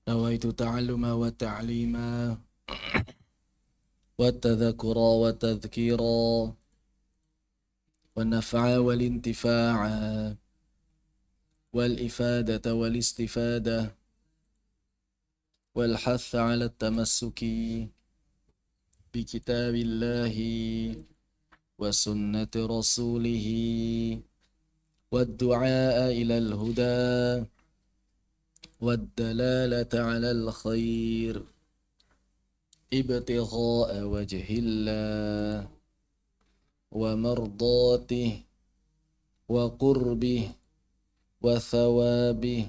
نويت تعلم وتعليم والتذكر والتذكيرا والنفع والانتفاع والإفادة والاستفادة والحث على التمسك بكتاب الله وسنة رسوله والدعاء إلى الهدى والدلالة على الخير ابتغاء وجه الله ومرضاته وقربه وثوابه.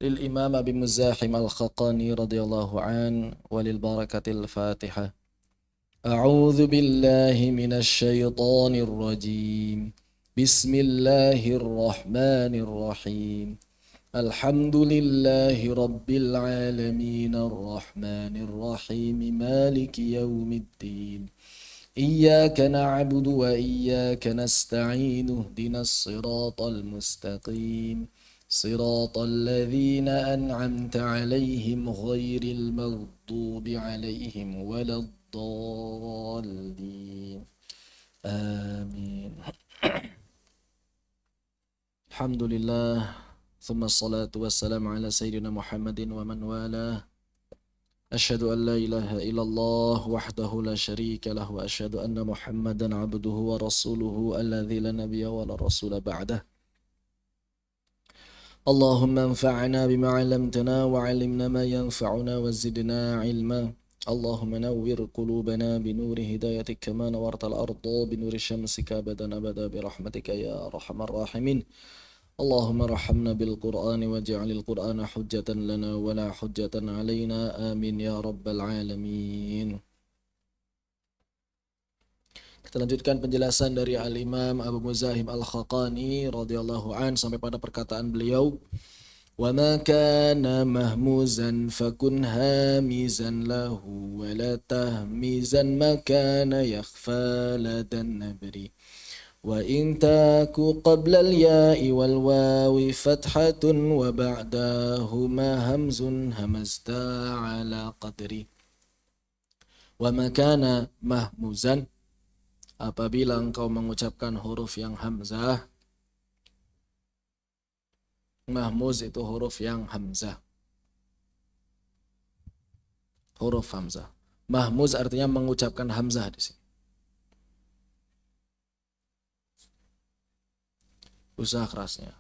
للإمام أبي مزاحم الخقاني رضي الله عنه وللبركة الفاتحة. أعوذ بالله من الشيطان الرجيم. بسم الله الرحمن الرحيم. الحمد لله رب العالمين الرحمن الرحيم مالك يوم الدين إياك نعبد وإياك نستعين اهدنا الصراط المستقيم صراط الذين أنعمت عليهم غير المغضوب عليهم ولا الضالين آمين. الحمد لله ثم الصلاة والسلام على سيدنا محمد ومن والاه. أشهد أن لا إله إلا الله وحده لا شريك له وأشهد أن محمدا عبده ورسوله الذي لا نبي ولا رسول بعده. اللهم انفعنا بما علمتنا وعلمنا ما ينفعنا وزدنا علما. اللهم نور قلوبنا بنور هدايتك كما نورت الأرض بنور شمسك أبدا أبدا برحمتك يا أرحم الراحمين. اللهم ارحمنا بالقرآن واجعل القرآن حجة لنا ولا حجة علينا آمين يا رب العالمين. Kita lanjutkan penjelasan dari Al-Imam Abu Muzahim Al-Khaqani radhiyallahu an sampai pada perkataan beliau, "Wa ma kana mahmuzan fakun hamizan lahu wa la tahmizan ma kana yakhfa ladan nabri. Wa in taku qabla al-ya'i wal wawi fathatun wa ba'dahuma hamzun hamazta ala qadri." Wa ma kana mahmuzan, apabila engkau mengucapkan huruf yang hamzah. Mahmuz itu huruf yang hamzah. Huruf hamzah. Mahmuz artinya mengucapkan hamzah di sini. Usaha kerasnya.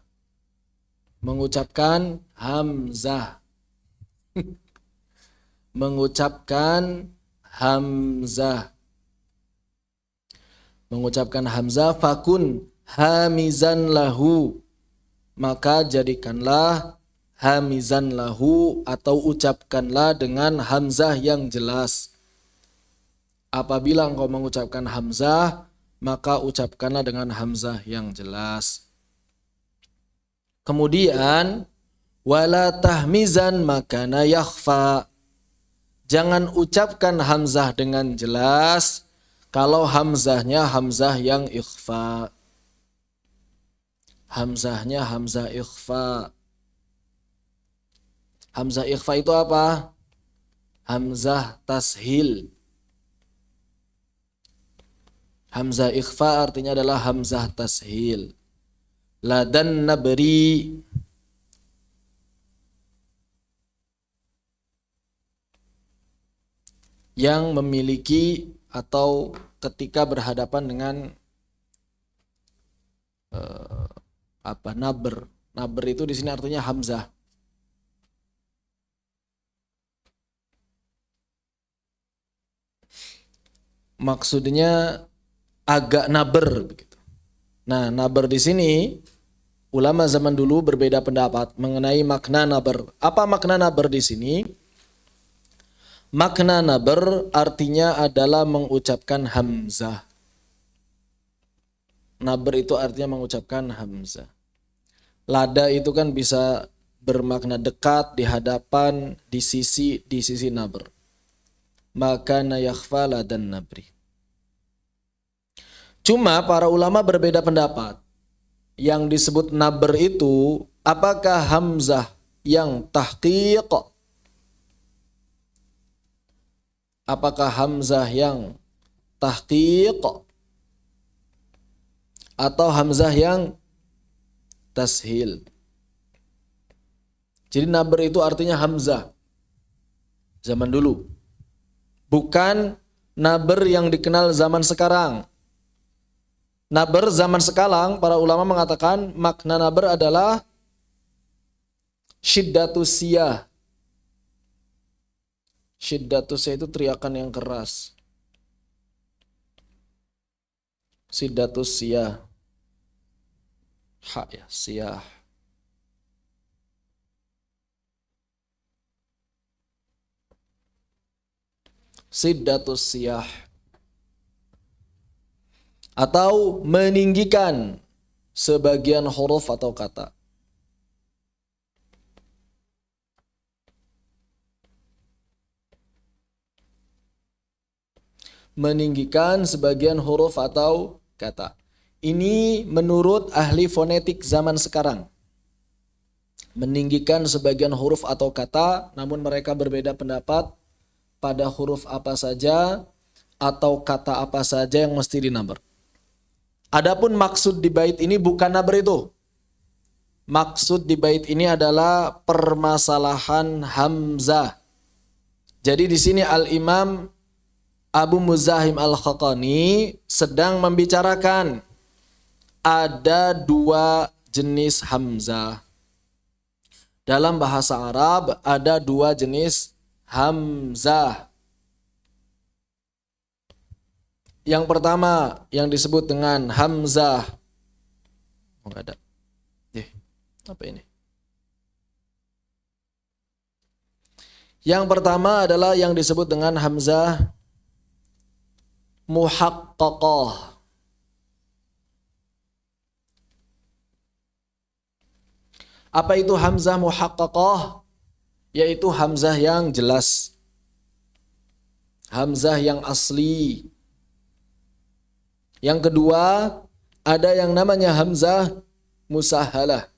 Mengucapkan hamzah. Mengucapkan hamzah. Mengucapkan hamzah, fakun hamizan lahu, maka jadikanlah hamizan lahu atau ucapkanlah dengan hamzah yang jelas. Apabila engkau mengucapkan hamzah, maka ucapkanlah dengan hamzah yang jelas. Kemudian wala tahmizan makana yakhfa, jangan ucapkan hamzah dengan jelas kalau hamzahnya hamzah yang ikhfa. Hamzahnya hamzah ikhfa. Hamzah ikhfa itu apa? Hamzah tashil. Hamzah ikhfa artinya adalah hamzah tashil. Ladan nabri, yang memiliki atau ketika berhadapan dengan naber. Naber itu di sini artinya hamzah. Maksudnya agak naber begitu. Nah, naber di sini ulama zaman dulu berbeda pendapat mengenai makna naber. Apa makna naber di sini? Makna naber artinya adalah mengucapkan hamzah. Naber itu artinya mengucapkan hamzah. Lada itu kan bisa bermakna dekat, di hadapan, di sisi naber. Maka nayakhfa ladan nabri. Cuma para ulama berbeda pendapat. Yang disebut naber itu apakah hamzah yang tahqiq? Apakah hamzah yang tahqiq atau hamzah yang tashil? Jadi naber itu artinya hamzah zaman dulu. Bukan naber yang dikenal zaman sekarang. Naber zaman sekarang, para ulama mengatakan makna naber adalah syiddatus siyah. Syiddatus siyah itu teriakan yang keras. Syiddatus siyah. Ha ya, siyah. Syiddatus siyah. Atau meninggikan sebagian huruf atau kata. Meninggikan sebagian huruf atau kata. Ini menurut ahli fonetik zaman sekarang. Meninggikan sebagian huruf atau kata, namun mereka berbeda pendapat pada huruf apa saja atau kata apa saja yang mesti dinaber. Adapun maksud di bait ini bukan naber itu. Maksud di bait ini adalah permasalahan hamzah. Jadi di sini Al-Imam Abu Muzahim Al-Khaqani sedang membicarakan ada dua jenis hamzah. Dalam bahasa Arab ada dua jenis hamzah. Yang pertama yang disebut dengan hamzah. Oh, enggak ada. Apa ini? Yang pertama adalah yang disebut dengan hamzah muhaqqaqah. Apa itu hamzah muhaqqaqah? Yaitu hamzah yang jelas. Hamzah yang asli. Yang kedua, ada yang namanya hamzah musahhalah.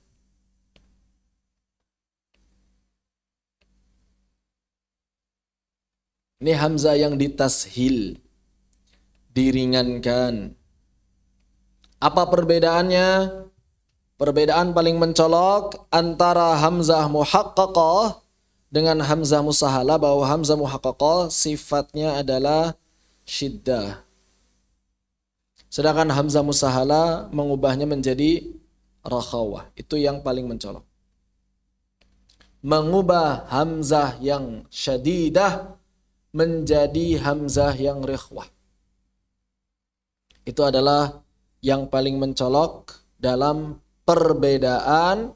Ini hamzah yang ditashil, diringankan. Apa perbedaannya? Perbedaan paling mencolok antara hamzah muhaqqaqah dengan hamzah musahhalah, bahwa hamzah muhaqqaqah sifatnya adalah syiddah. Sedangkan hamzah musahhalah mengubahnya menjadi rakhawah. Itu yang paling mencolok. Mengubah hamzah yang syadidah menjadi hamzah yang rikhwah. Itu adalah yang paling mencolok dalam perbedaan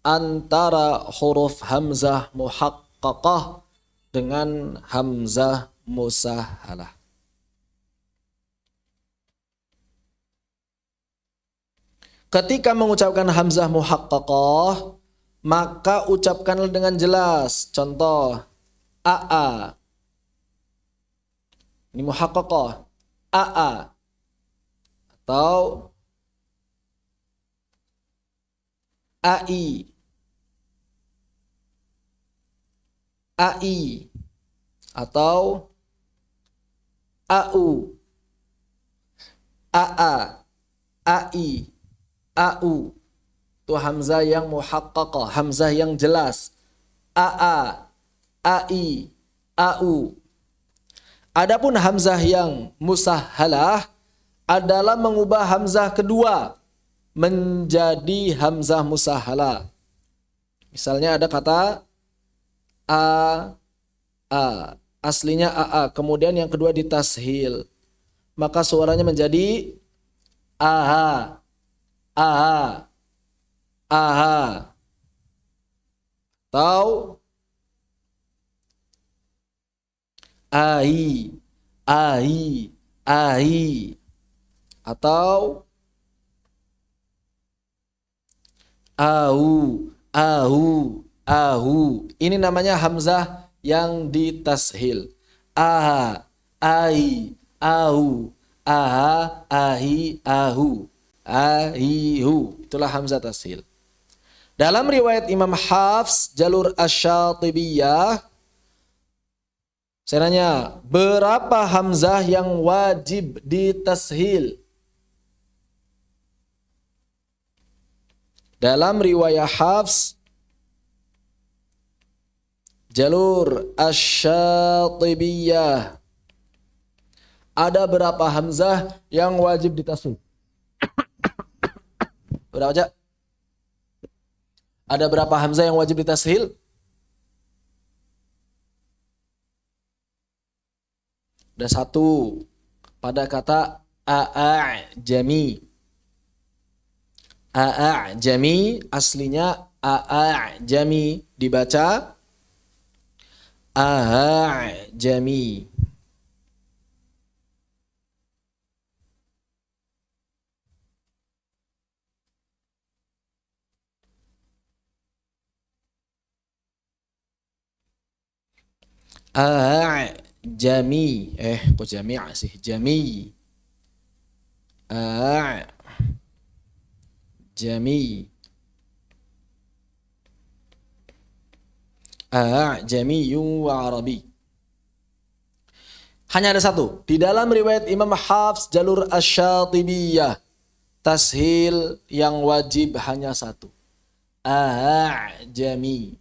antara huruf hamzah muhaqqaqah dengan hamzah musahhalah. Ketika mengucapkan hamzah muhaqqaqah, maka ucapkanlah dengan jelas. Contoh, aa. Ini muhaqqaqah. Aa. Atau ai. Ai. Atau au. Aa. Ai. Au. Itu hamzah yang muhaqqaqah, hamzah yang jelas. Aa, ai, au. Adapun hamzah yang musahhalah adalah mengubah hamzah kedua menjadi hamzah musahhalah. Misalnya ada kata a, aslinya aa, kemudian yang kedua ditashil, maka suaranya menjadi aha. Aha, aha, atau ai, ai, ai, atau au, au, au. Ini namanya hamzah yang ditashil. Aha, ai, au, aha, ahi, ahu. Ahihu, itulah hamzah tashil. Dalam riwayat Imam Hafs jalur Asy-Syatibiyah, saya nanya, berapa hamzah yang wajib ditashil? Dalam riwayat Hafs jalur Asy-Syatibiyah, ada berapa hamzah yang wajib ditashil? Berapa aja? Ada berapa hamzah yang wajib ditashil? Ada satu pada kata a'ajami. A'ajami aslinya a'ajami, dibaca a'ajami. Jami, kok jami' sih? Jami. Jami. Jamiyun wa Arabi. Hanya ada satu. Di dalam riwayat Imam Hafs jalur Asy-Syatibiyah, tashil yang wajib hanya satu. Jami.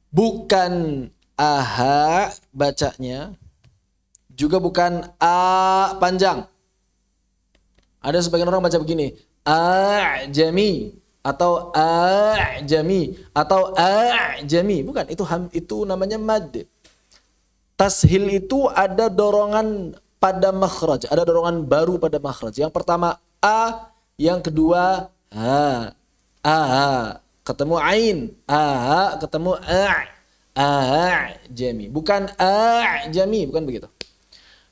Bukan aha bacanya, juga bukan a panjang. Ada sebagian orang baca begini, ajami atau ajami atau ajami. Bukan, itu namanya mad. Tashil itu ada dorongan pada makhraj, ada dorongan baru pada makhraj. Yang pertama a, yang kedua ha. Ketemu ain, ketemu jami, bukan jami, bukan begitu.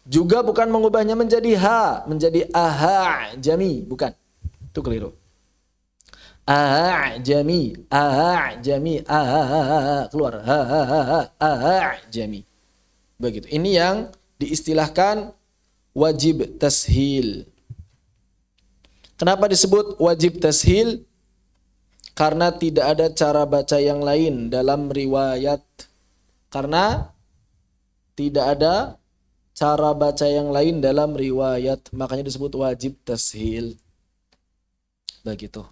Juga bukan mengubahnya menjadi ha, menjadi jami, bukan. Itu keliru. Jami, jami, keluar jami. Begitu. Ini yang diistilahkan wajib tashil. Kenapa disebut wajib tashil? Karena tidak ada cara baca yang lain dalam riwayat. Karena tidak ada cara baca yang lain dalam riwayat. Makanya disebut wajib tashil. Begitu.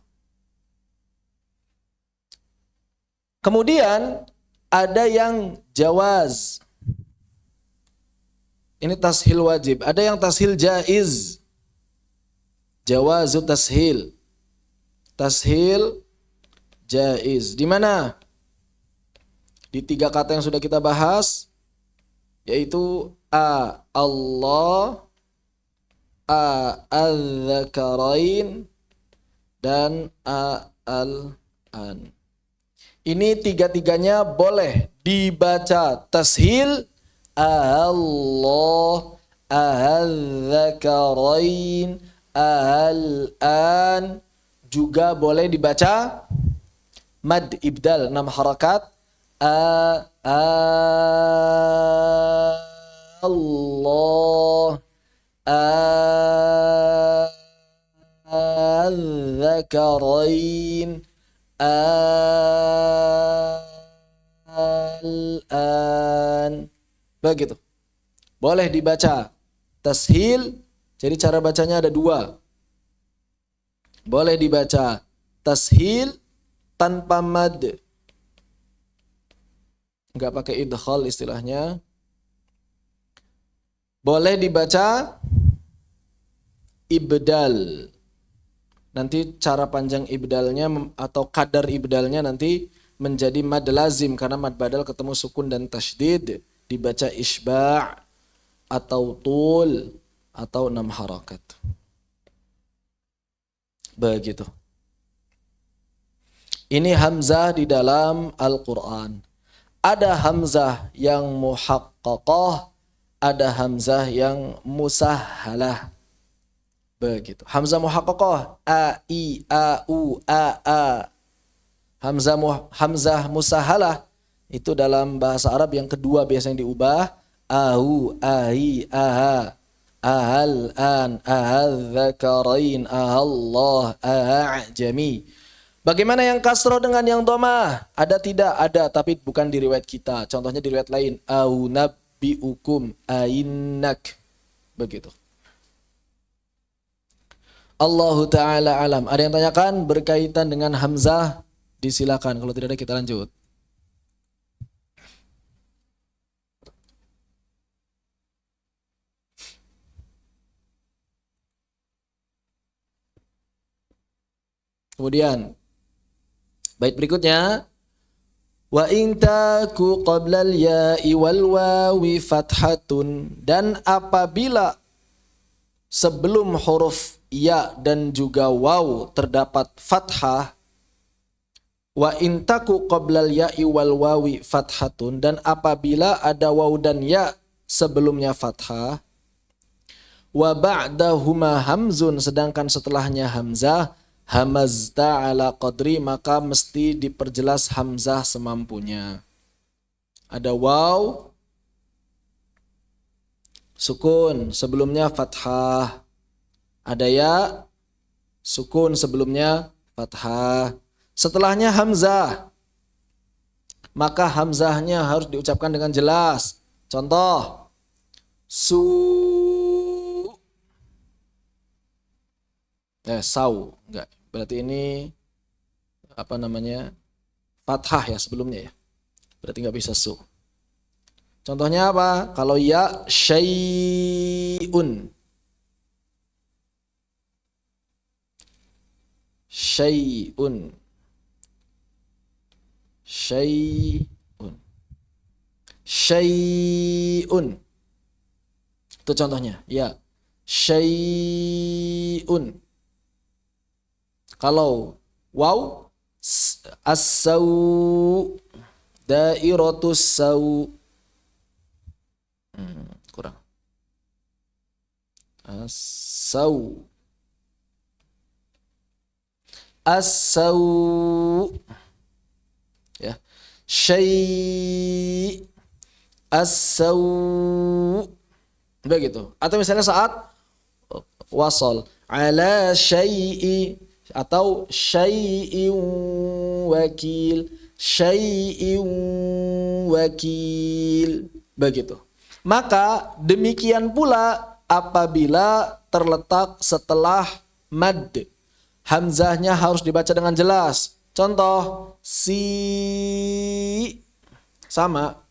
Kemudian ada yang jawaz. Ini tashil wajib. Ada yang tashil jaiz. Jawazu tashil. Tashil jaiz. Di mana? Di 3 kata yang sudah kita bahas, yaitu Allah, al-dzakarain, dan al-an. Ini 3-tiganya boleh dibaca tashil. Allah, al-dzakarain, al-an. Juga boleh dibaca mad ibdal 6 harakat. Allah, al-dzakarain, al-an. Begitu. Boleh dibaca tashil. Jadi cara bacanya ada 2. Boleh dibaca tashil tanpa mad. Enggak pakai idkhal istilahnya. Boleh dibaca ibdal. Nanti cara panjang ibdalnya atau kadar ibdalnya nanti menjadi mad lazim, karena mad badal ketemu sukun dan tasydid. Dibaca isba' atau tul atau 6 harakat. Begitu. Ini hamzah di dalam Al-Quran. Ada hamzah yang muhaqqaqah, ada hamzah yang musahhalah. Begitu. Hamzah muhaqqaqah, a, i, a, u, a. Hamzah musahhalah itu dalam bahasa Arab yang kedua biasanya diubah, au, ai, aha. Ahal an, ahal dzakarain, ahallah, a'jami. Bagaimana yang kasroh dengan yang domah? Ada tidak? Ada, tapi bukan di riwayat kita. Contohnya di riwayat lain. Au nabbiukum ainak. Begitu. Allahu Ta'ala alam. Ada yang tanyakan berkaitan dengan Hamzah? Disilakan. Kalau tidak ada kita lanjut. Kemudian bait berikutnya, wa in taku qablal ya'i wal wawi fathatun, dan apabila sebelum huruf ya dan juga waw terdapat fathah, wa in taku qablal ya'i wal wawi fathatun, dan apabila ada waw dan ya sebelumnya fathah, wa ba'dahuma hamzun, sedangkan setelahnya hamzah, hamazta ala qadri, maka mesti diperjelas hamzah semampunya. Ada waw sukun sebelumnya fathah, ada ya sukun sebelumnya fathah, setelahnya hamzah, maka hamzahnya harus diucapkan dengan jelas. Contoh, sau, enggak. Berarti ini apa namanya? Fathah ya sebelumnya ya. Berarti enggak bisa su. Contohnya apa? Kalau ya syai'un. Syai'un. Syai'un. Syai'un. Itu contohnya. Ya. Syai'un. Kalau waw, as-saw, dairatus saw. Kurang. As-saw. As-saw. Ya. Syai' as-saw. Begitu. Atau misalnya saat wasal ala syai'i, atau syai'in wakil, syai'in wakil, begitu. Maka demikian pula apabila terletak setelah mad, hamzahnya harus dibaca dengan jelas. Contoh, si sama,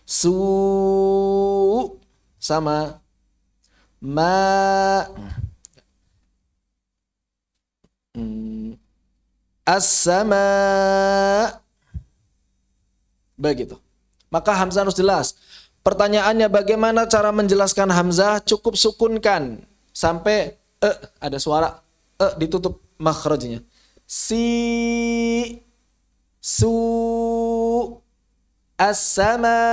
su sama, ma as-sama, begitu. Maka hamzah harus jelas. Pertanyaannya bagaimana cara menjelaskan hamzah? Cukup sukunkan sampai ada suara ditutup makhrajnya. Si, su, as-sama.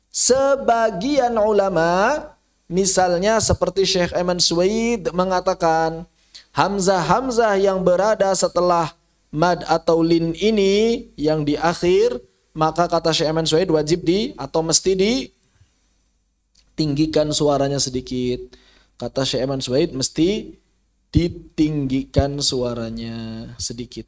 Sebagian ulama, misalnya seperti Syekh Ayman Suwaid mengatakan, hamzah-hamzah yang berada setelah mad atau lin ini yang di akhir, maka kata Syekh Ayman Suwaid wajib atau mesti ditinggikan suaranya sedikit. Kata Syekh Ayman Suwaid mesti ditinggikan suaranya sedikit.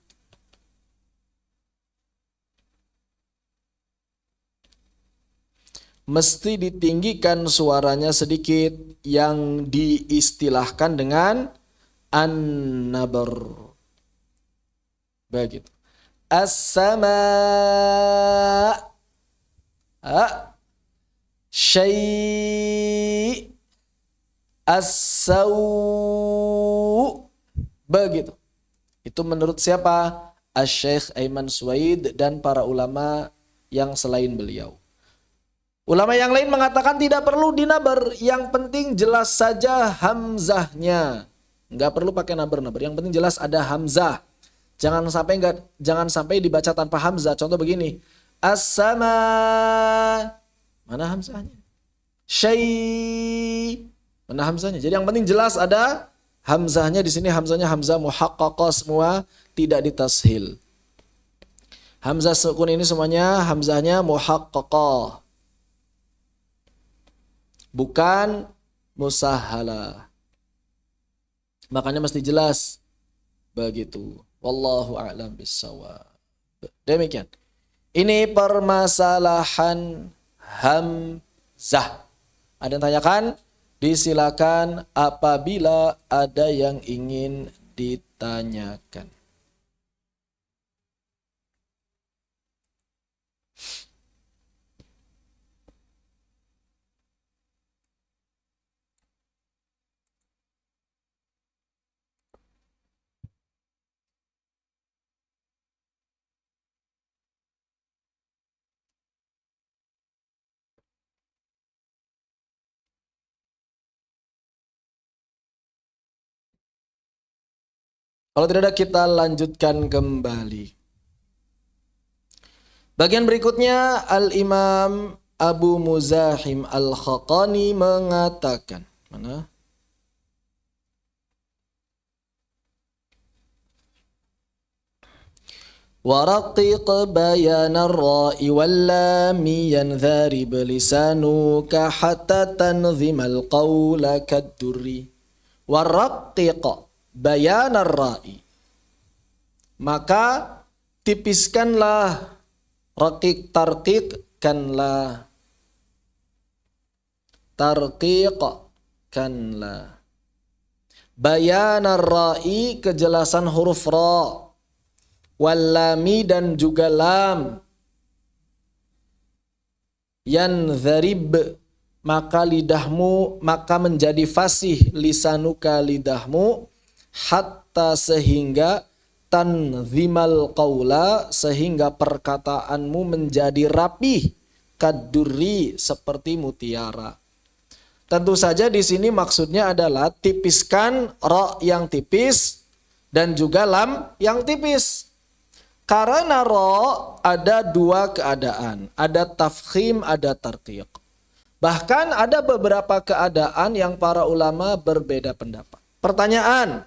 Mesti ditinggikan suaranya sedikit, yang diistilahkan dengan an-nabar. Begitu. As-sama, syai', as-saw. Begitu. Itu menurut siapa? Asy-Syaikh Ayman Suwaid dan para ulama yang selain beliau. Ulama yang lain mengatakan tidak perlu dinabar, yang penting jelas saja hamzahnya. Enggak perlu pakai nabar-nabar, yang penting jelas ada hamzah. Jangan sampai dibaca tanpa hamzah. Contoh begini, as-sama, mana hamzahnya? Syai, mana hamzahnya? Jadi yang penting jelas ada hamzahnya. Di sini hamzahnya hamzah muhaqqaqah semua, tidak ditashil. Hamzah sukun ini semuanya hamzahnya muhaqqaqah, bukan musahhalah. Makanya mesti jelas. Begitu. Wallahu a'lam bishawab. Demikian. Ini permasalahan hamzah. Ada yang tanyakan? Disilakan apabila ada yang ingin ditanyakan. Kalau tidak ada, kita lanjutkan kembali. Bagian berikutnya, Al-Imam Abu Muzahim Al-Khaqani mengatakan, mana? ورقق بيان الراء واللام ينذرب لسانك حتى تنظم القول كالدر ورقق بيان الراء, maka tipiskanlah, raqiq tarqiqkanlah, tarqiqkanlah, bayan ar-ra'i, kejelasan huruf ra, wallami, dan juga lam, yanzarib, maka lidahmu, maka menjadi fasih, lisanuka, lidahmu, hatta, sehingga, tanzimal qaula, sehingga perkataanmu menjadi rapih, kaduri, seperti mutiara. Tentu saja di sini maksudnya adalah tipiskan ra yang tipis dan juga lam yang tipis. Karena ra ada dua keadaan, ada tafkhim, ada tarqiq. Bahkan ada beberapa keadaan yang para ulama berbeda pendapat. Pertanyaan,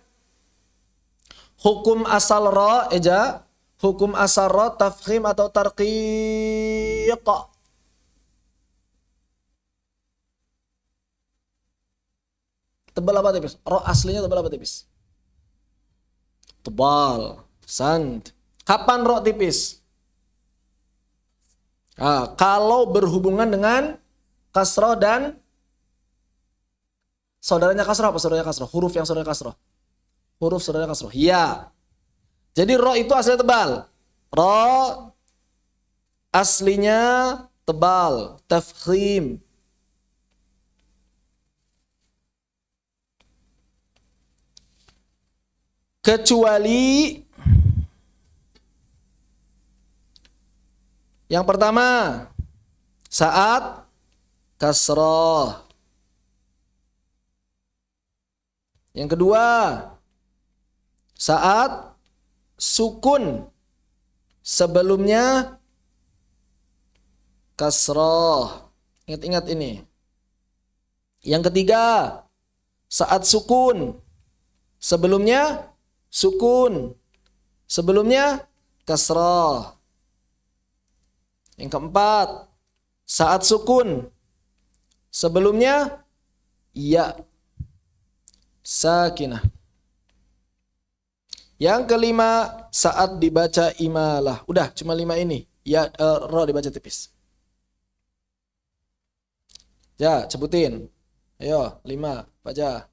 hukum asal ra, hukum asal ra tafkhim atau tarqiq? Tebal apa tipis? Ra aslinya tebal apa tipis? Tebal, sant. Kapan ra tipis? Kalau berhubungan dengan kasroh dan saudaranya kasroh, apa saudaranya kasroh? Huruf yang saudaranya kasroh. Huruf saudaranya kasroh. Ya. Jadi ra itu aslinya tebal. Ra aslinya tebal, tafkhim. Kecuali yang pertama, saat kasroh. Yang kedua, saat sukun. Sebelumnya kasroh. Ingat-ingat ini. Yang ketiga, saat sukun. Sebelumnya sukun. Sebelumnya kasroh. Yang keempat, saat sukun. Sebelumnya ya sakinah. Yang kelima, saat dibaca imalah. Udah, cuma 5 ini. Ya, ra dibaca tipis. Ya, sebutin. Ayo, 5, baca.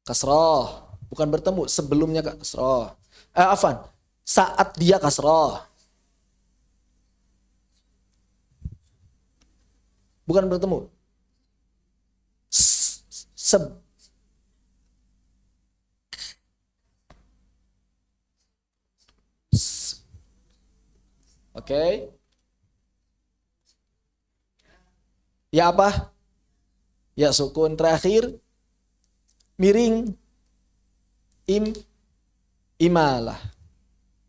Kasroh. Bukan bertemu, sebelumnya kasroh. Afan, saat dia kasroh. Bukan bertemu. Oke. Ya apa? Ya sukun terakhir. Miring. Imalah.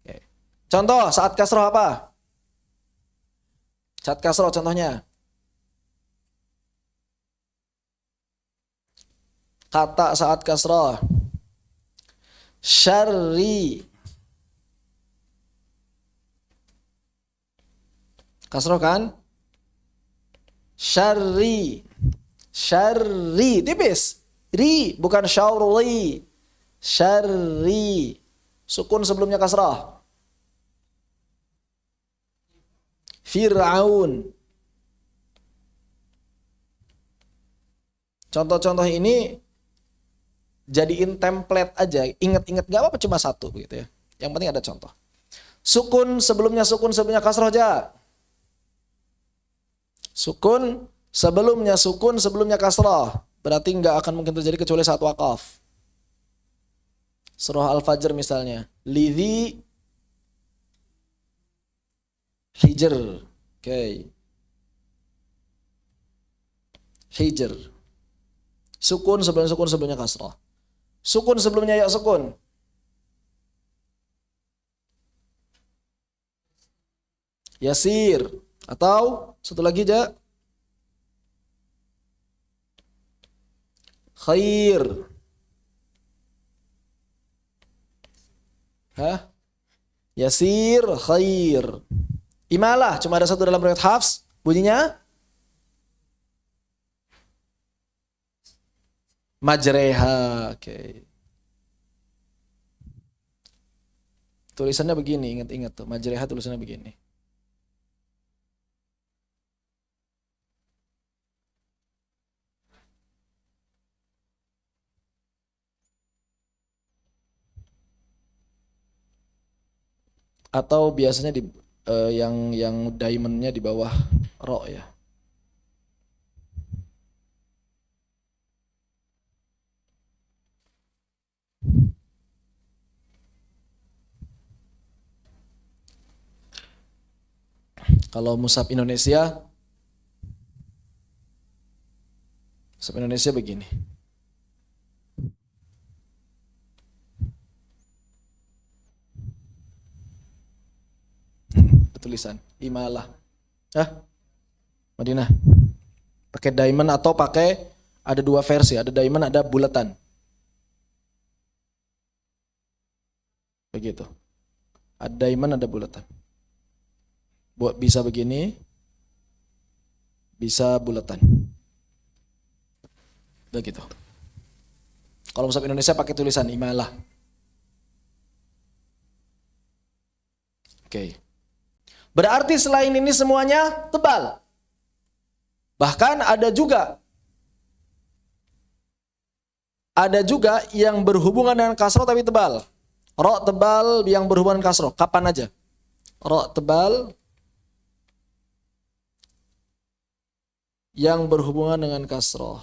Oke. Contoh saat kasroh apa? Saat kasroh contohnya. Kata saat kasroh. Syarri. Kasroh kan? Syarri. Syarri. Tipis. Ri. Bukan syarri. Syarri. Sukun sebelumnya kasrah. Fir'aun. Contoh-contoh ini jadiin template aja. Ingat-ingat gak apa-apa, cuma satu gitu ya. Yang penting ada contoh. Sukun sebelumnya kasrah aja. Sukun sebelumnya kasrah. Berarti nggak akan mungkin terjadi kecuali saat wakaf. Surah Al-Fajr misalnya. Lidhi hijr. Oke. Hijr. Sukun sebelumnya kasrah. Sukun sebelumnya ya sukun. Yasir. Atau satu lagi aja. Khair. Hah? Yasir, khair. Imalah, cuma ada satu dalam riwayat Hafs. Bunyinya? Majreha. Oke. Tulisannya begini, ingat-ingat tuh. Majreha tulisannya begini. Atau biasanya di yang diamondnya di bawah ro ya. Kalau mushaf Indonesia begini. Tulisan imalah. Madinah. Pakai diamond atau pakai, ada dua versi, ada diamond, ada bulatan. Begitu. Ada diamond, ada bulatan. Buat bisa begini, bisa bulatan. Begitu. Kalau mushaf Indonesia pakai tulisan imalah. Oke. Berarti selain ini semuanya tebal. Bahkan ada juga yang berhubungan dengan kasroh tapi tebal. Ro tebal yang berhubungan dengan kasroh. Kapan aja? Ro tebal yang berhubungan dengan kasroh.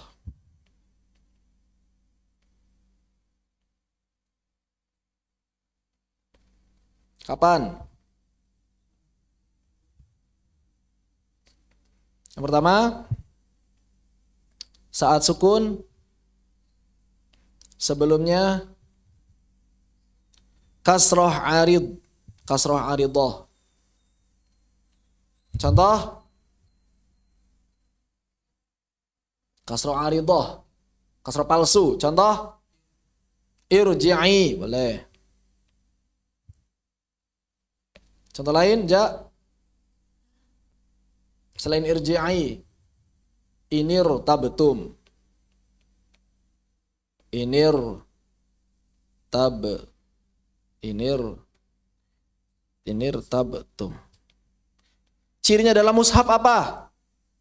Kapan? Yang pertama, saat sukun sebelumnya kasroh arid, kasroh aridoh. Contoh, kasroh aridoh, kasroh palsu. Contoh, irji'i, boleh. Contoh lain, selain irji'i, inir tabtum. Inir tabtum. Cirinya dalam mushaf apa?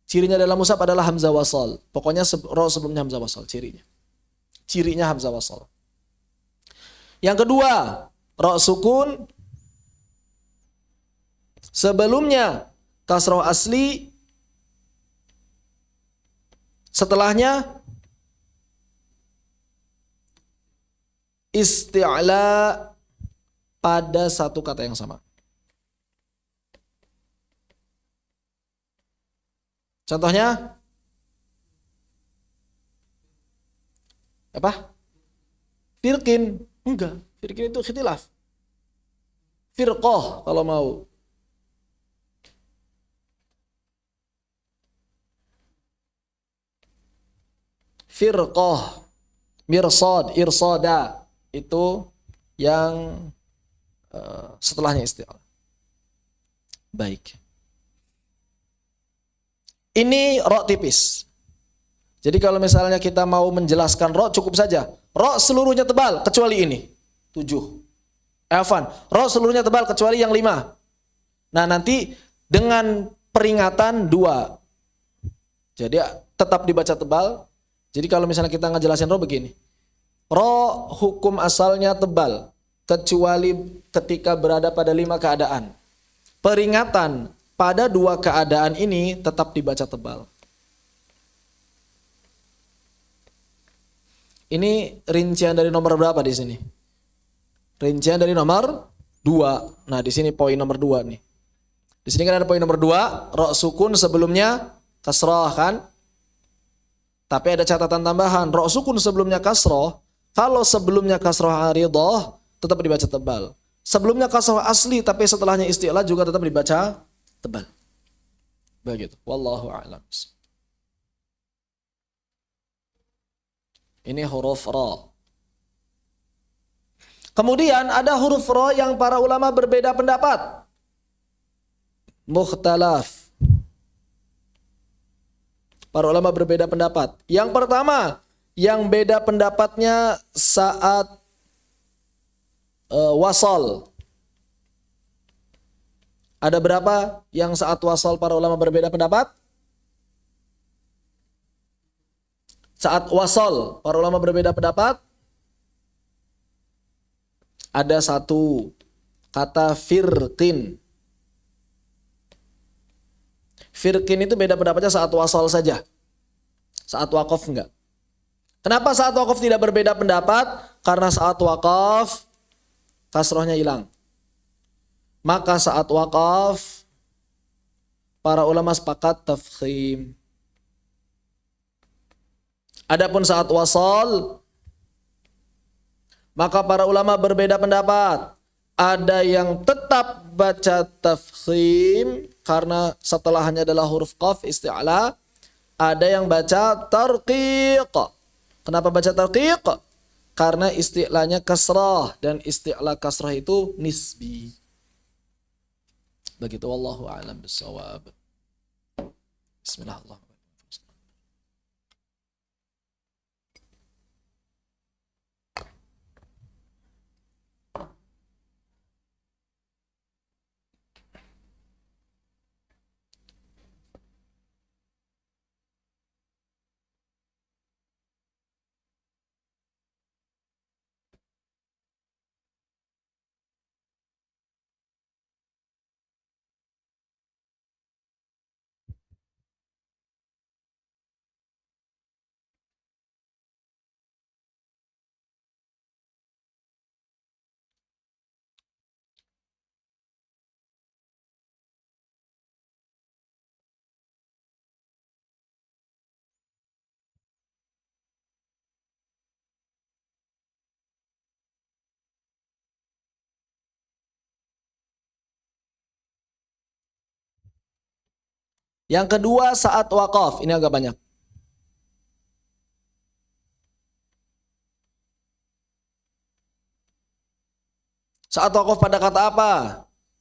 Cirinya dalam mushaf adalah hamzah wasal. Pokoknya ro sebelumnya hamzah wasal cirinya. Cirinya hamzah wasal. Yang kedua, ro sukun sebelumnya kasroh asli, setelahnya isti'la pada satu kata yang sama. Contohnya apa? Firqin. Enggak, firqin itu khitilaf. Firqoh kalau mau. Firqoh, mirsad, irsada, itu yang setelahnya isti'la. Baik. Ini ro tipis. Jadi kalau misalnya kita mau menjelaskan ro cukup saja. Ro seluruhnya tebal kecuali ini. 7. Afan. Ro seluruhnya tebal kecuali yang 5. Nah nanti dengan peringatan 2. Jadi tetap dibaca tebal. Jadi kalau misalnya kita ngejelasin ro begini. Ro hukum asalnya tebal. Kecuali ketika berada pada 5 keadaan. Peringatan pada 2 keadaan ini tetap dibaca tebal. Ini rincian dari nomor berapa di sini? Rincian dari nomor 2. Nah, di sini poin nomor 2 nih. Di sini kan ada poin nomor 2, ro sukun sebelumnya kasroh kan? Tapi ada catatan tambahan, ro sukun sebelumnya kasroh, kalau sebelumnya kasroh aridoh tetap dibaca tebal. Sebelumnya kasroh asli tapi setelahnya isti'la juga tetap dibaca tebal. Begitu. Wallahu a'lam. Ini huruf ra. Kemudian ada huruf ra yang para ulama berbeda pendapat. Mukhtalaf. Para ulama berbeda pendapat. Yang pertama, yang beda pendapatnya saat wasal. Ada berapa yang saat wasal para ulama berbeda pendapat? Saat wasal, para ulama berbeda pendapat. Ada 1 kata firqin. Firqin itu beda pendapatnya saat wasal saja. Saat waqaf enggak. Kenapa saat waqaf tidak berbeda pendapat? Karena saat waqaf kasrohnya hilang. Maka saat waqaf para ulama sepakat tafkhim. Adapun saat wasal, maka para ulama berbeda pendapat. Ada yang tetap baca tafkhim karena setelahnya adalah huruf qaf isti'la. Ada yang baca tarqiq. Kenapa baca tarqiq? Karena isti'lanya kasrah dan isti'la kasrah itu nisbi. Begitu, wallahu a'lam bissawab. Bismillahirrahmanirrahim. Yang kedua saat waqaf, ini agak banyak. Saat waqaf pada kata apa?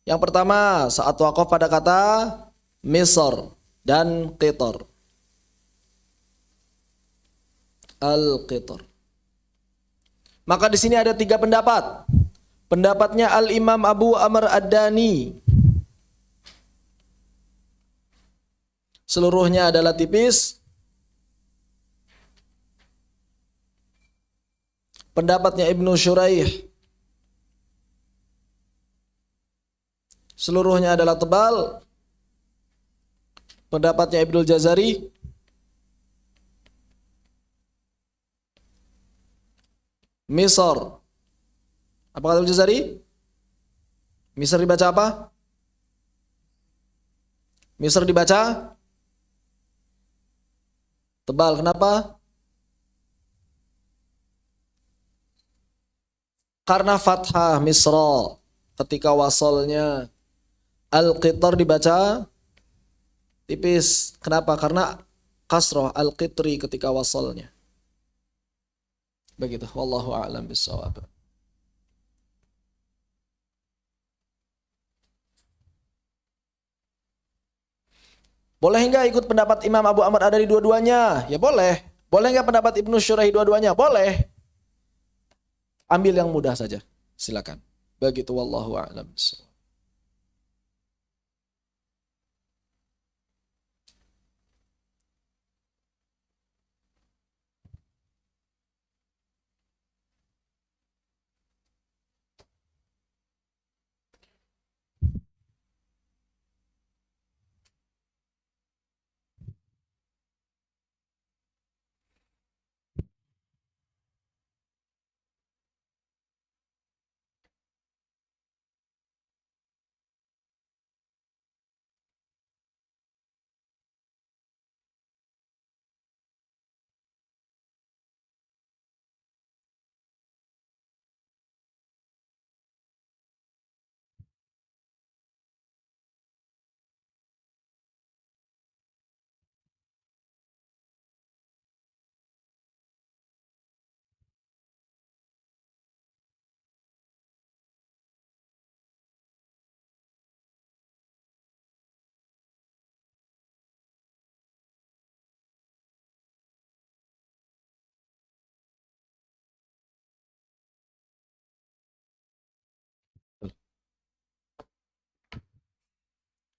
Yang pertama, saat waqaf pada kata misr dan qitar. Al-qitar. Maka di sini ada 3 pendapat. Pendapatnya Al-Imam Abu Amr Ad-Dani. Seluruhnya adalah tipis. Pendapatnya Ibnu Syuraih. Seluruhnya adalah tebal. Pendapatnya Ibnul Jazari. Misr. Apa kata Ibnul Jazari? Misr dibaca apa? Misr dibaca tebal. Kenapa? Karena fathah misra ketika wasolnya. Al-qitar dibaca tipis. Kenapa? Karena kasroh al-qitri ketika wasolnya. Begitu. Wallahu a'lam bissawab. Boleh enggak ikut pendapat Imam Abu Amr ada di dua-duanya? Ya boleh. Boleh nggak pendapat Ibnu Syuraih dua-duanya? Boleh. Ambil yang mudah saja. Silakan. Begitu wallahu a'lam.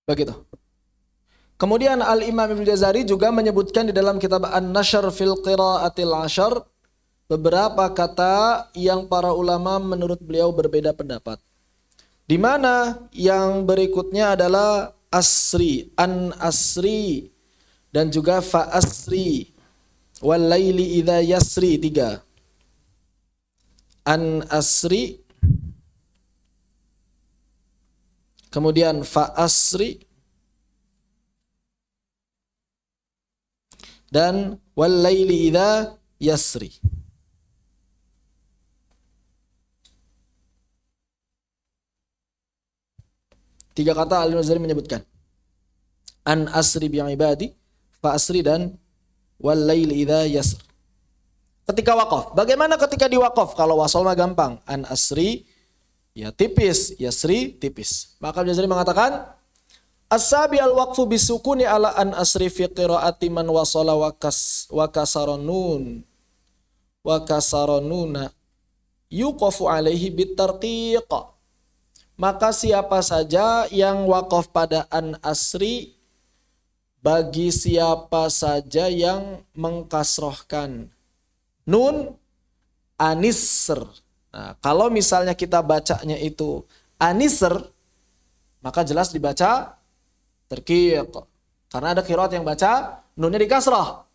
Begitu. Kemudian Al-Imam Ibnu Jazari juga menyebutkan di dalam kitab An-Nashr fil Qiraatil Ashar beberapa kata yang para ulama menurut beliau berbeda pendapat. Di mana yang berikutnya adalah asri, an asri, dan juga fa asri, wal laili idza yasri, 3. An asri, kemudian fa asri, dan wal laili idza yasri. Tiga kata Al-Jazari menyebutkan. An asri bi ibadi, fa asri, dan wal laili idza yasr. Ketika wakaf, bagaimana ketika di wakaf? Kalau wasol mah gampang. An asri ya tipis, yasri tipis. Maka Al-Jazari mengatakan as-sabi al-waqfu bisukuni ala an asri fi qiraati man wasala wa kasaranun wa kasaranuna yuqafu alaihi bitarqiq. Maka siapa saja yang wakaf pada an asri, bagi siapa saja yang mengkasrohkan nun anisr. Nah, kalau misalnya kita bacanya itu anisr, maka jelas dibaca terqiq. Karena ada qiraat yang baca nunnya di kasrah.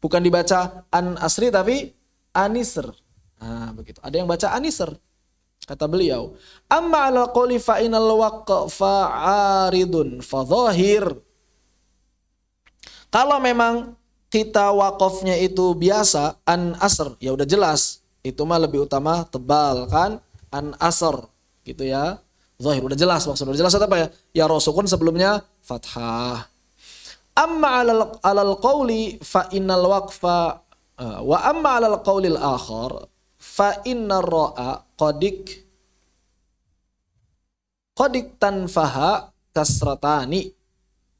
Bukan dibaca an asri tapi anisr. Nah, begitu. Ada yang baca anisr. Kata beliau, amma ala qawli fa inal waqfa aridun fa dhahir. Kalau memang kita wakafnya itu biasa an asr, ya udah jelas. Itu mah lebih utama tebal kan? An asr gitu ya. Zahir udah jelas maksudnya. Udah jelas apa ya? Ya rosukun sebelumnya fathah. Amma alal qawli fa innal waqfa wa amma alal qawlil akhar fa innar ra'a qadik tanfaha kasratani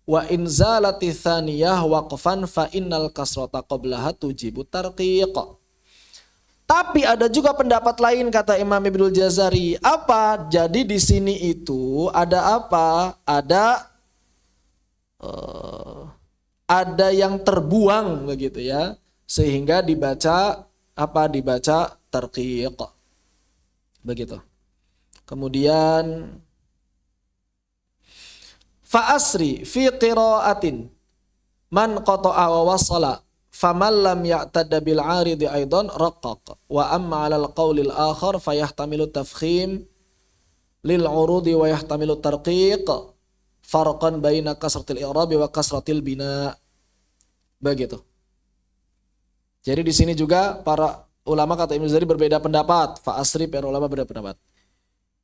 wa inzalati thaniyah waqfan fa innal kasrata qablaha tujibu tarqiq. Tapi ada juga pendapat lain kata Imam Ibnu Jazari. Apa? Jadi di sini itu ada apa? Ada yang terbuang begitu ya. Sehingga dibaca apa? Dibaca tarqiq. Begitu. Kemudian fa asri fi qiraatin man qata'a wa wasala faman lam ya'tadda bil 'aridi aidan raqqaq wa amma 'alal qawlil akhar fayahtamilu tafkhim lil 'urudi wa yahtamilu tarqiq farqan baina kasratil i'rab wa kasratil bina. Begitu. Jadi di sini juga para ulama kata Ibnu Jazari berbeda pendapat. Fa asri, para ulama berbeda pendapat.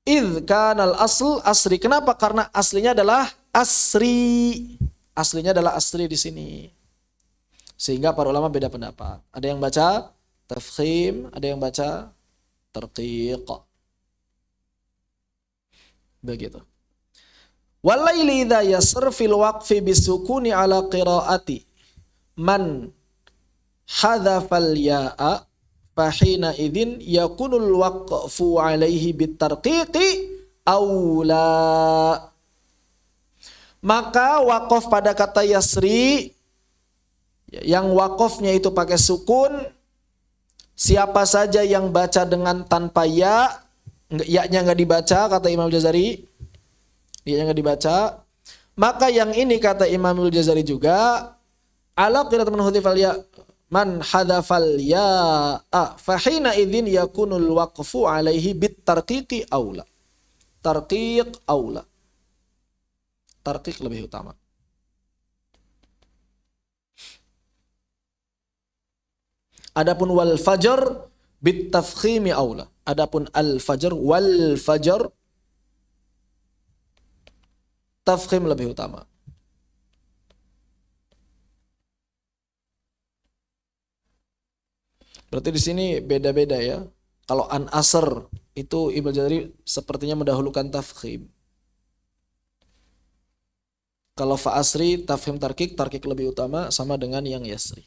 Idh kanal asl asri. Kenapa? Karena aslinya adalah asri. Aslinya adalah asri di sini. Sehingga para ulama beda pendapat. Ada yang baca tafkhim, ada yang baca tarqiq. Begitu. Walaili idza yasr fil waqfi bisukuni ala qiraati man hadzafal ya'a fahina idzin yakunul waqfu alaihi bitarqiqi aula. Maka waqaf pada kata yasri yang waqafnya itu pakai sukun, siapa saja yang baca dengan tanpa ya, ya-nya enggak dibaca, kata Imam Jazari, ya-nya enggak dibaca, maka yang ini kata Imam Jazari juga ala qiraat man hudhifal ya man hadafal ya fahina idzin yakunul waqfu alaihi bit tarqiqi aula. Tarqiq aula. Tarqiq lebih utama. Adapun wal fajr bit tafkhimi aula. Adapun al fajr wal fajr tafkhim lebih utama. Berarti di sini beda-beda ya. Kalau an asr itu Ibnu Jazari sepertinya mendahulukan tafkhim. Kalau fa asri tafkhim tarkik, tarkik lebih utama sama dengan yang yasri.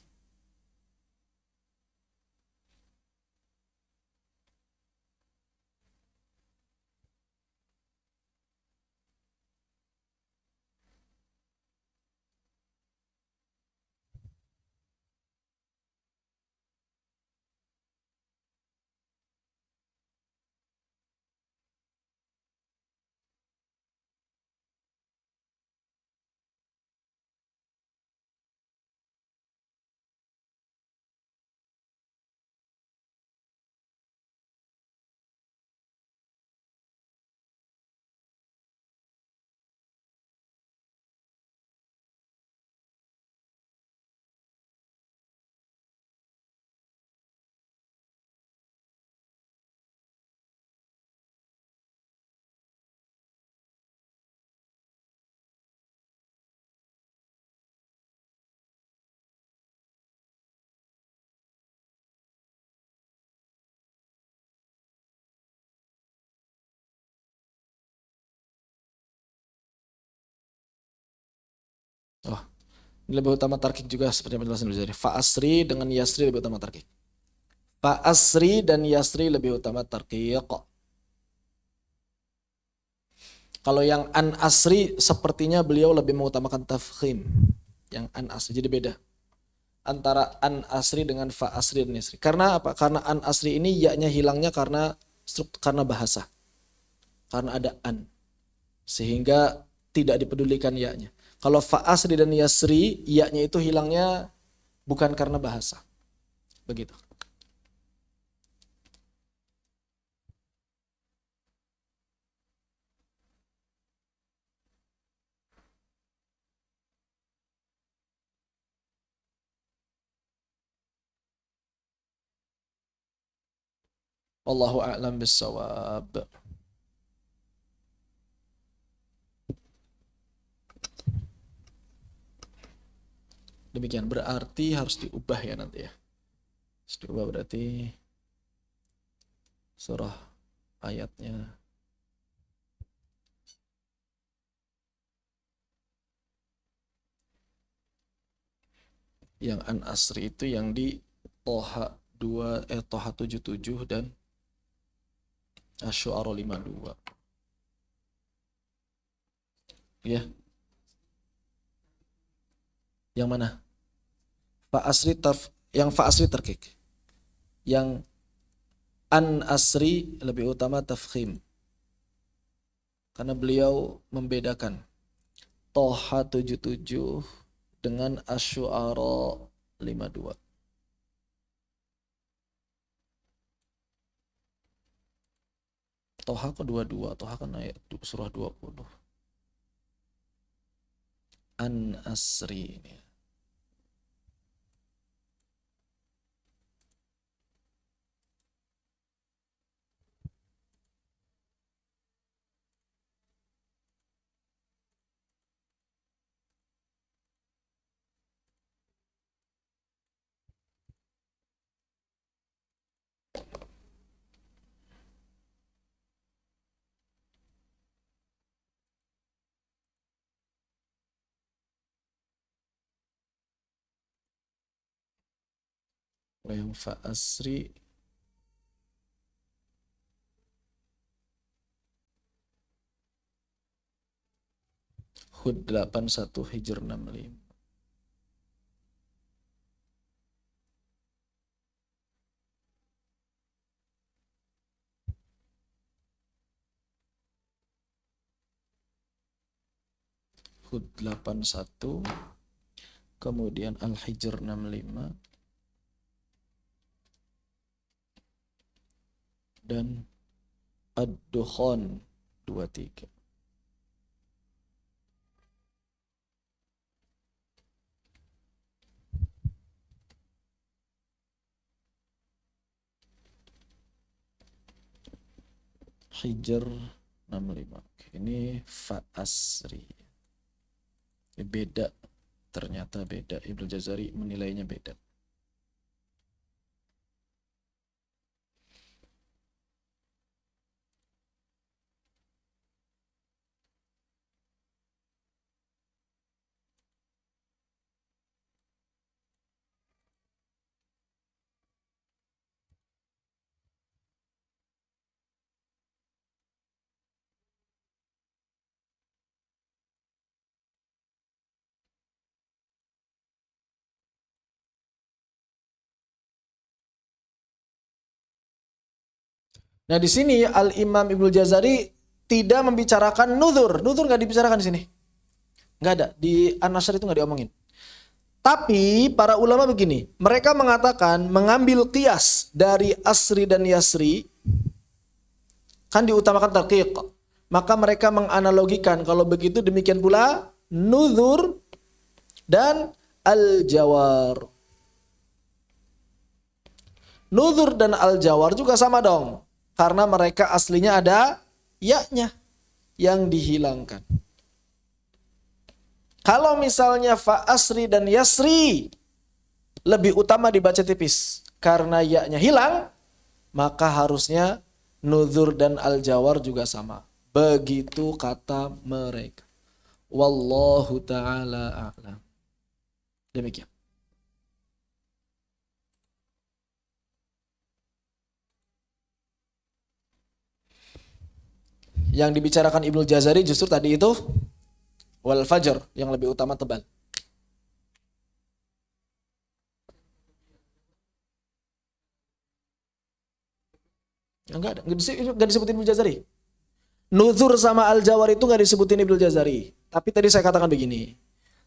Oh, ini lebih utama tarkik juga seperti yang penjelasan Ibnu Jazari. Fa asri dengan yasri lebih utama tarkik. Fa asri dan yasri lebih utama tarkik. Kalau yang an asri sepertinya beliau lebih mengutamakan tafkhim. Yang an asri jadi beda antara an asri dengan fa asri dan yasri. Karena apa? Karena an asri ini ya-nya hilangnya karena bahasa. Karena ada an. Sehingga tidak dipedulikan ya-nya. Kalau fa asri dan yasri, ya-nya itu hilangnya bukan karena bahasa. Begitu. Wallahu a'lam bissawab. Demikian berarti harus diubah ya nanti ya. Harus diubah berarti surah ayatnya. Yang an asri itu yang di Toha 2 Toha 77 dan Asy-Syu'ara 52. Ya. Yang mana? Yang fa asri terkik. Yang an asri lebih utama tafkhim. Karena beliau membedakan Toha 77 dengan Asy-Syu'ara 52. Toha kok 22? Toha kan ayat surah 20. An asri ini. yang fa asri Hud 81 Hijr 65. Hud 81 kemudian Al-Hijr 65 dan Ad-Dukhan 23. Hijr 65. Ini fa asri. Beda, ternyata beda. Ibnu Jazari menilainya beda. Nah di sini Al-Imam Ibnu Jazari tidak membicarakan nuzur. Nuzur nggak dibicarakan di sini. Nggak ada. Di An-Nasr itu nggak diomongin. Tapi para ulama begini, mereka mengatakan mengambil qiyas dari asri dan yasri kan diutamakan taqiq. Maka mereka menganalogikan kalau begitu demikian pula nuzur dan al-jawar. Nuzur dan al-jawar juga sama dong. Karena mereka aslinya ada ya-nya yang dihilangkan. Kalau misalnya fa asri dan yasri lebih utama dibaca tipis karena ya-nya hilang, maka harusnya nuzur dan al-jawar juga sama. Begitu kata mereka. Wallahu ta'ala a'lam. Demikian. Yang dibicarakan Ibnu Jazari justru tadi itu wal fajr yang lebih utama tebal. Enggak disebutin Ibnu Jazari. Nuzur sama al-jawar itu enggak disebutin Ibnu Jazari. Tapi tadi saya katakan begini.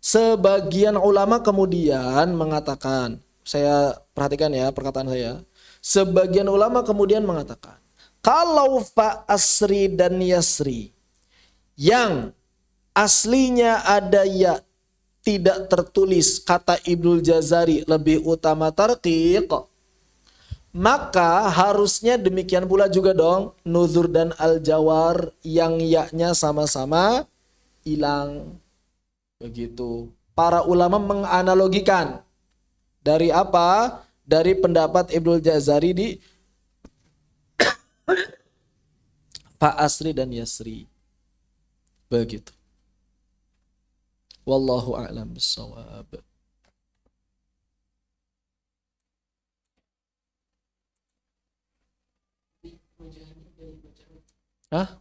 Sebagian ulama kemudian mengatakan, saya perhatikan ya perkataan saya. Sebagian ulama kemudian mengatakan, kalau fa asri dan yasri yang aslinya ada ya tidak tertulis kata Ibnu Jazari lebih utama tarqiq, maka harusnya demikian pula juga dong nuzur dan al-jawar yang ya-nya sama-sama hilang. Begitu. Para ulama menganalogikan dari apa? Dari pendapat Ibnu Jazari di fa asri dan yasri. Begitu. Wallahu a'lam bissawab. Hah?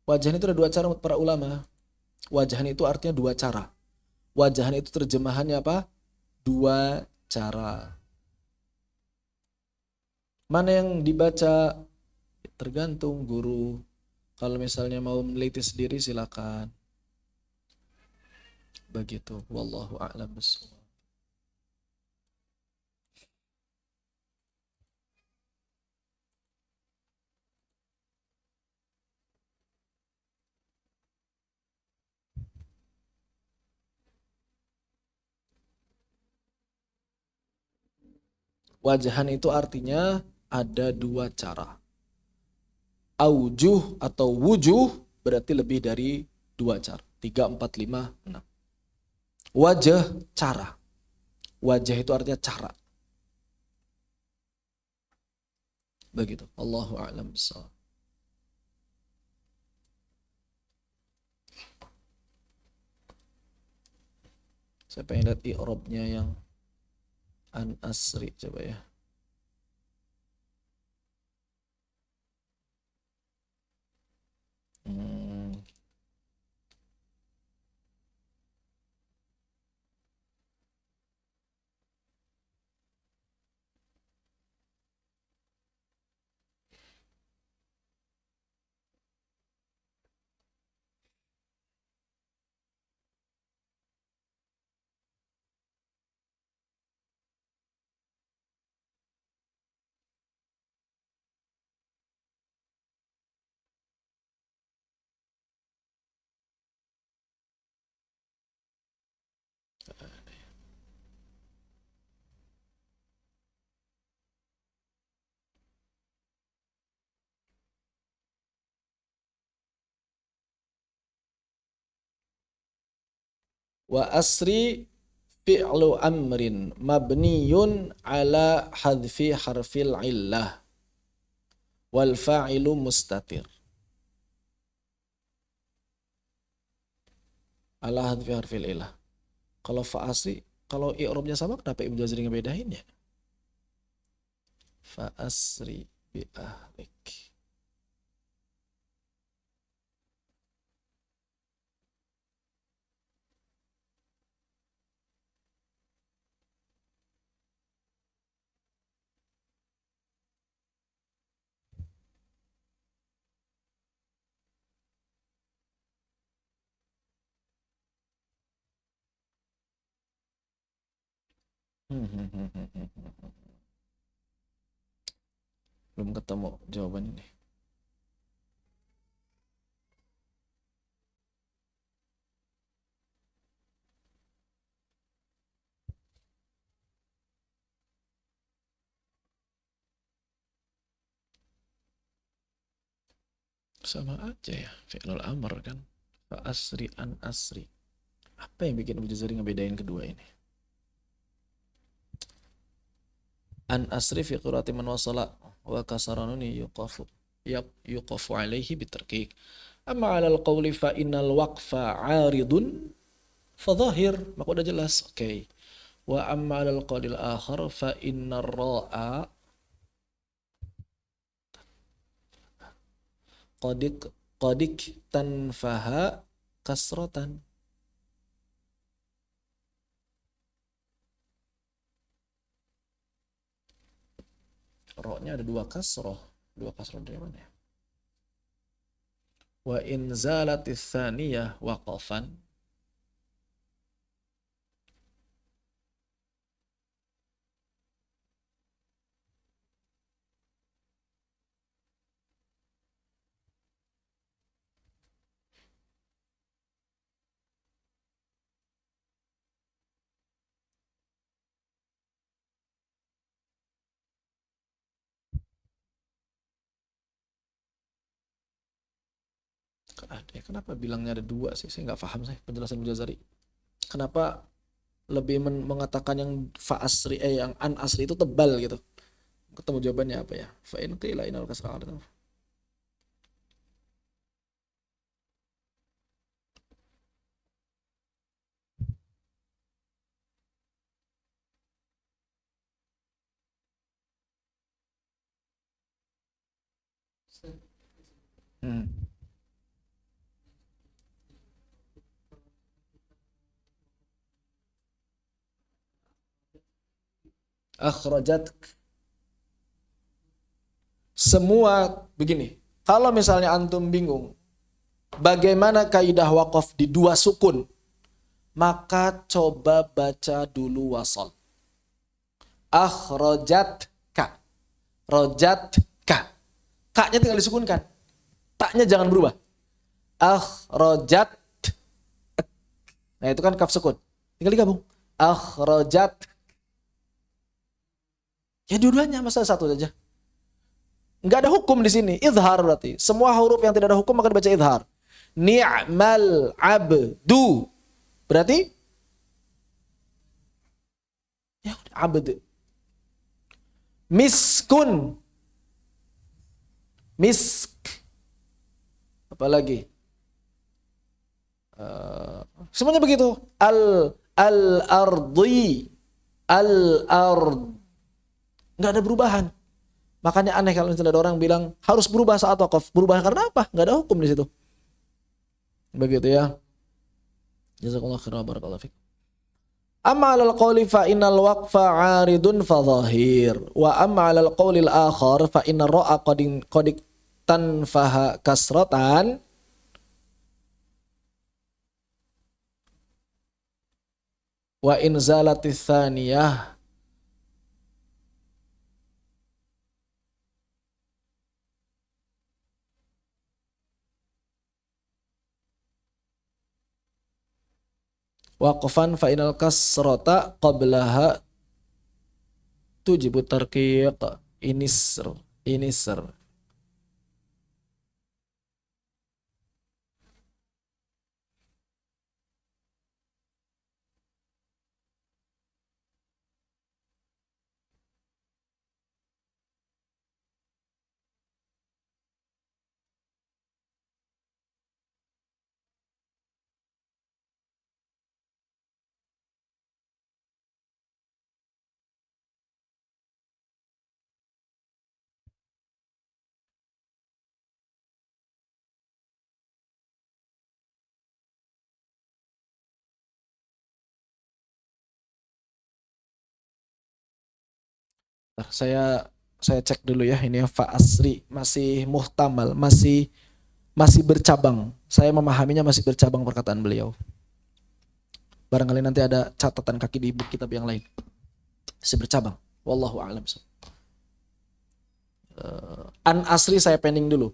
Wajahan itu ada dua cara para ulama. Wajahan itu artinya dua cara. Wajahan itu terjemahannya apa? Dua cara. Mana yang dibaca tergantung guru. Kalau misalnya mau meneliti sendiri silakan. Begitu. Wallahu a'lam bishawab. Wajahan itu artinya ada dua cara. Aujuh atau wujuh berarti lebih dari dua cara. 3, 4, 5, 6. Wajah, cara. Wajah itu artinya cara. Begitu. Allahu a'lam bishawab. Saya pengen lihat i'rabnya yang An asri coba ya. Hmm. Wa asri fi'lu amrin mabniyun ala hadfi harfil illah wal fa'ilu mustatir. Ala hadfi harfil illah. Kalau fa asri, kalau i'rabnya sama kenapa Ibnu Jazari ngebedain ya? Fa asri bi ahlik. Belum ketemu jawaban ini. Sama aja ya, fi'lul amr kan. Fa asri an asri. Apa yang bikin Ibnu Jazari ngebedain kedua ini? An asri fi qira'ati man wasala wa kasaranuni yuqafu yuqafu alaihi bitarkik. Amma 'ala al-qawli fa innal waqfa 'aridun fa dhahir, maka udah jelas. Oke. Okay. Wa amma 'ala al-qawli al-akhar fa innar ra'a qadik tanfaha kasratan. Ro-nya ada dua kasroh. Dua kasroh dari mana ya? Wa in zalatis tsaniyah waqafan. Kenapa bilangnya ada dua sih? Saya nggak paham sih penjelasan Mujazari. Kenapa lebih mengatakan yang fa asri yang an asri itu tebal gitu? Ketemu jawabannya apa ya? Fa in qila inal kasra. Hmm. Akhrajat. Semua begini. Kalau misalnya antum bingung bagaimana kaidah waqaf di dua sukun, maka coba baca dulu wasal. Akhrajatka. Rojatka. Kaknya tinggal disukunkan. Taknya jangan berubah. Akhrajat. Nah itu kan kaf sukun. Tinggal digabung. Akhrajat. Ya dua-duanya, masa satu saja. Nggak ada hukum di sini. Idhar berarti. Semua huruf yang tidak ada hukum maka dibaca idhar. Ni'mal abdu. Berarti ya abd. Miskun. Misk. Apalagi? Semuanya begitu. Al ardi. al-ard. Nggak ada perubahan. Makanya aneh kalau misalnya ada orang bilang harus berubah saat wakaf. Berubah karena apa? Nggak ada hukum di situ. Begitu ya. Jazakallahu khairan barakallahu fiik. Amma 'alal qawli fa innal waqfa 'aridun fa dhahir wa amma 'alal qawlil akhar fa inna ra'a qad tanfaha kasratan wa in zalatis thaniyah waqfan fa inal kasrata qablaha tujibu tarqiq inisr. Saya cek dulu ya, ini fa asri masih muhtamal, masih bercabang. Saya memahaminya masih bercabang perkataan beliau. Barangkali nanti ada catatan kaki di buku kitab yang lain. Masih bercabang. Wallahu a'lam. An asri saya pending dulu.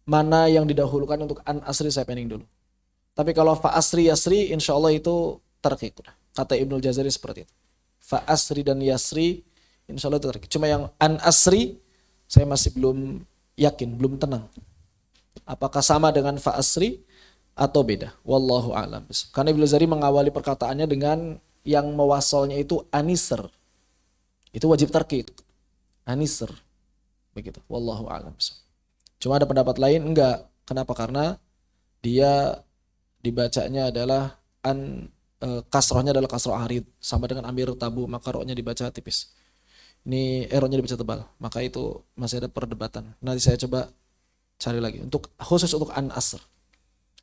Mana yang didahulukan untuk an asri saya pending dulu. Tapi kalau fa asri yasri insya Allah itu tarqiq. Kata Ibnul Jazari seperti itu. Fa asri dan yasri insya Allah itu tarqiq. Cuma yang an asri saya masih belum yakin, belum tenang. Apakah sama dengan fa asri atau beda? Wallahu a'lam. Karena Ibnu Jazari mengawali perkataannya dengan yang mewasolnya itu anisr. Itu wajib tarqiq. Anisr. Begitu. Wallahu a'lam. Cuma ada pendapat lain enggak. Kenapa? Karena dia dibacanya adalah kasrohnya adalah kasroh arid sama dengan amir tabu, maka rohnya dibaca tipis. Ini rohnya dibaca tebal. Maka itu masih ada perdebatan. Nanti saya coba cari lagi untuk khusus untuk an asr.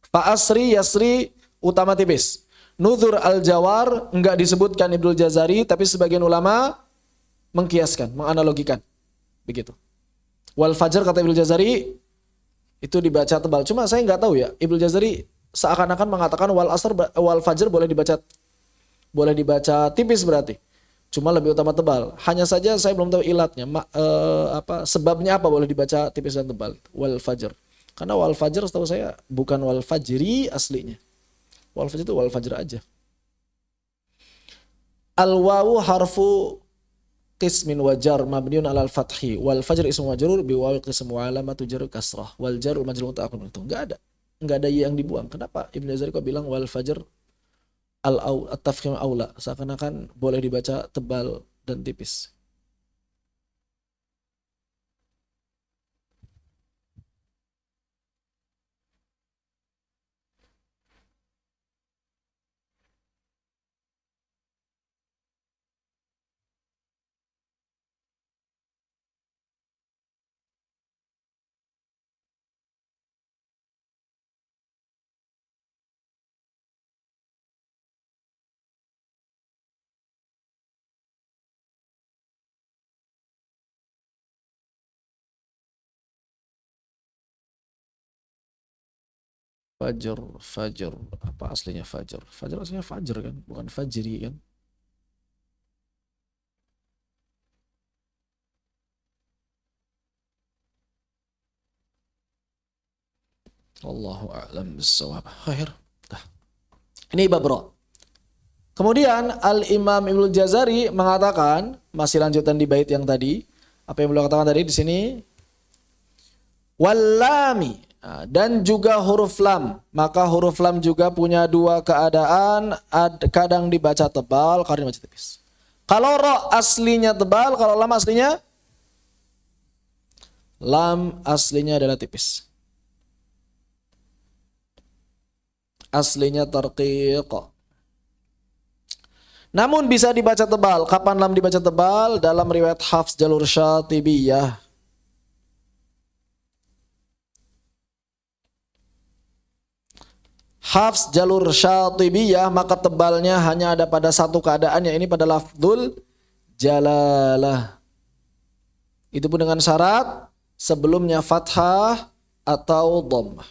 Fa asri yasri utama tipis. Nuzur al-jawar enggak disebutkan Ibnu Jazari, tapi sebagian ulama mengkiaskan, menganalogikan. Begitu. Wal fajr kata Ibnu Jazari itu dibaca tebal. Cuma saya nggak tahu ya, Ibnu Jazari seakan-akan mengatakan wal fajr boleh dibaca tipis berarti. Cuma lebih utama tebal. Hanya saja saya belum tahu ilatnya, sebabnya apa boleh dibaca tipis dan tebal wal fajr. Karena wal fajr setahu saya bukan wal fajri aslinya. Wal fajr itu wal fajr aja. Al wawu harfu qismin wa jar mabniun alal fathi wal fajr ismu majrur bi wawi qism wa alamatu jar kasrah wal jar majrur ta'akun. Itu enggak ada yang dibuang. Kenapa Ibnu Jazari kok bilang wal fajr at-tafkhim aula, seakan-akan boleh dibaca tebal dan tipis. Fajr apa aslinya fajr? Fajr aslinya fajr kan, bukan fajri kan? Wallahu a'lam bissawab. Khair. Ini bab ra. Kemudian Al-Imam Ibnu Jazari mengatakan, masih lanjutan di bait yang tadi, apa yang beliau katakan tadi di sini? Wallami, dan juga huruf lam. Maka huruf lam juga punya dua keadaan, kadang dibaca tebal, kadang dibaca tipis. Kalau ra aslinya tebal, kalau lam aslinya adalah tipis. Aslinya tarqiq. Namun bisa dibaca tebal. Kapan lam dibaca tebal? Dalam riwayat Hafs jalur Syatibiyah. Hafs jalur Syatibiyah, maka tebalnya hanya ada pada satu keadaan, yaitu pada lafdzul jalalah. Itu pun dengan syarat sebelumnya fathah atau dhammah.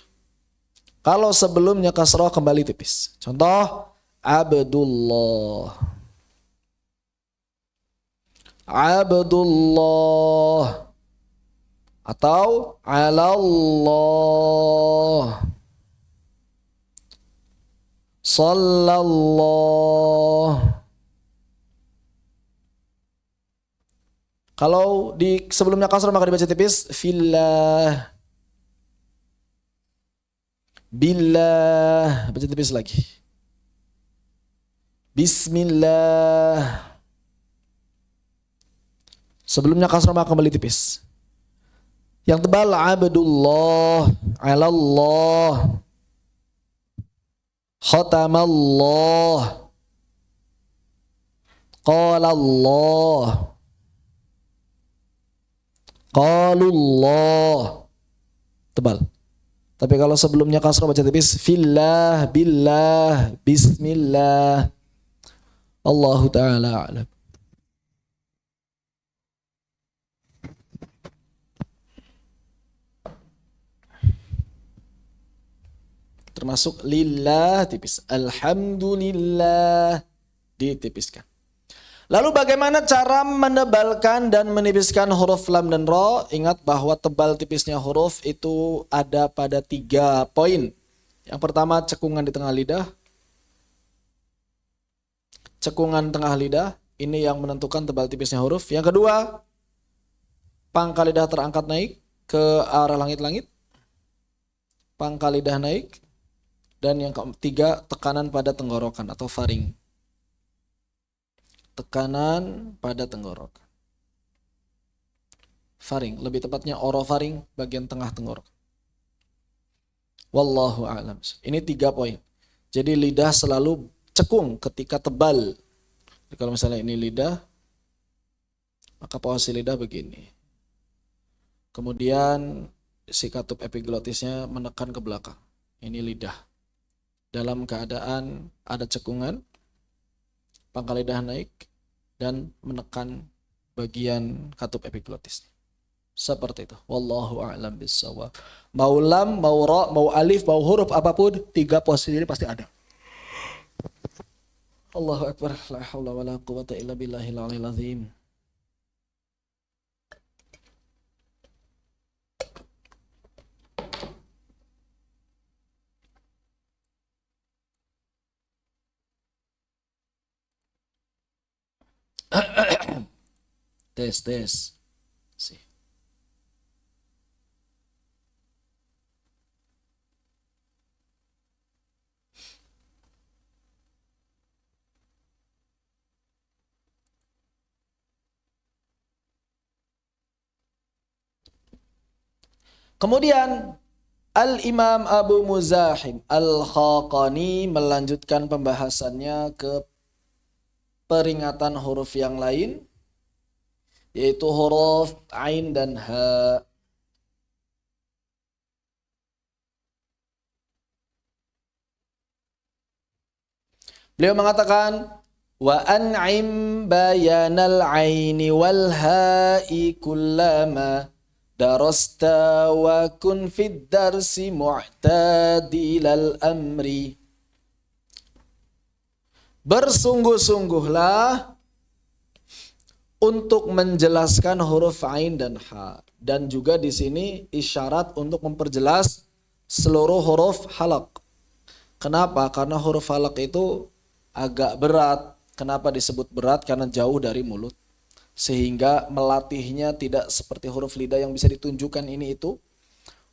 Kalau sebelumnya kasrah kembali tipis. Contoh Abdullah. Abdullah. Atau alallah. Sallallahu. Kalau di sebelumnya kasrah maka dibaca tipis fillah. Billah, baca tipis lagi. Bismillah. Sebelumnya kasrah maka kembali tipis. Yang tebal Abdullah, alallah, khatamallah, qalallah, qalullah. Tebal. Tapi kalau sebelumnya kasrah baca tipis fillah, billah, bismillah. Allahu ta'ala a'lam. Termasuk lillah tipis. Alhamdulillah ditipiskan. Lalu bagaimana cara menebalkan dan menipiskan huruf lam dan ro? Ingat bahwa tebal tipisnya huruf itu ada pada 3 poin. Yang pertama cekungan di tengah lidah. Cekungan tengah lidah, ini yang menentukan tebal tipisnya huruf. Yang kedua, pangkal lidah terangkat naik ke arah langit-langit. Pangkal lidah naik. Dan yang ketiga, tekanan pada tenggorokan atau faring. Tekanan pada tenggorokan. Faring, lebih tepatnya orofaring, bagian tengah tenggorokan. Wallahu a'lam. Ini 3 poin. Jadi lidah selalu cekung ketika tebal. Jadi kalau misalnya ini lidah, maka posisi lidah begini. Kemudian si katup epiglottisnya menekan ke belakang. Ini lidah. Dalam keadaan ada cekungan, pangkal lidah naik, dan menekan bagian katup epiglottis. Seperti itu. Wallahu a'lam bissawab. Mau lam, mau ra, mau alif, mau huruf apapun, 3 posisi ini pasti ada. Allahu akbar. La haula wala quwata illa billahil aliyil azim. Tes. Sih. Kemudian Al-Imam Abu Muzahim Al-Khaqani melanjutkan pembahasannya ke peringatan huruf yang lain, yaitu huruf ain dan ha. Beliau mengatakan wa an'im bayanal aini wal ha'i kullama darasta wa kun fid darsi mu'tadilal amri. Bersungguh-sungguhlah untuk menjelaskan huruf ain dan ha, dan juga di sini isyarat untuk memperjelas seluruh huruf halaq. Kenapa? Karena huruf halaq itu agak berat. Kenapa disebut berat? Karena jauh dari mulut. Sehingga melatihnya tidak seperti huruf lidah yang bisa ditunjukkan ini itu.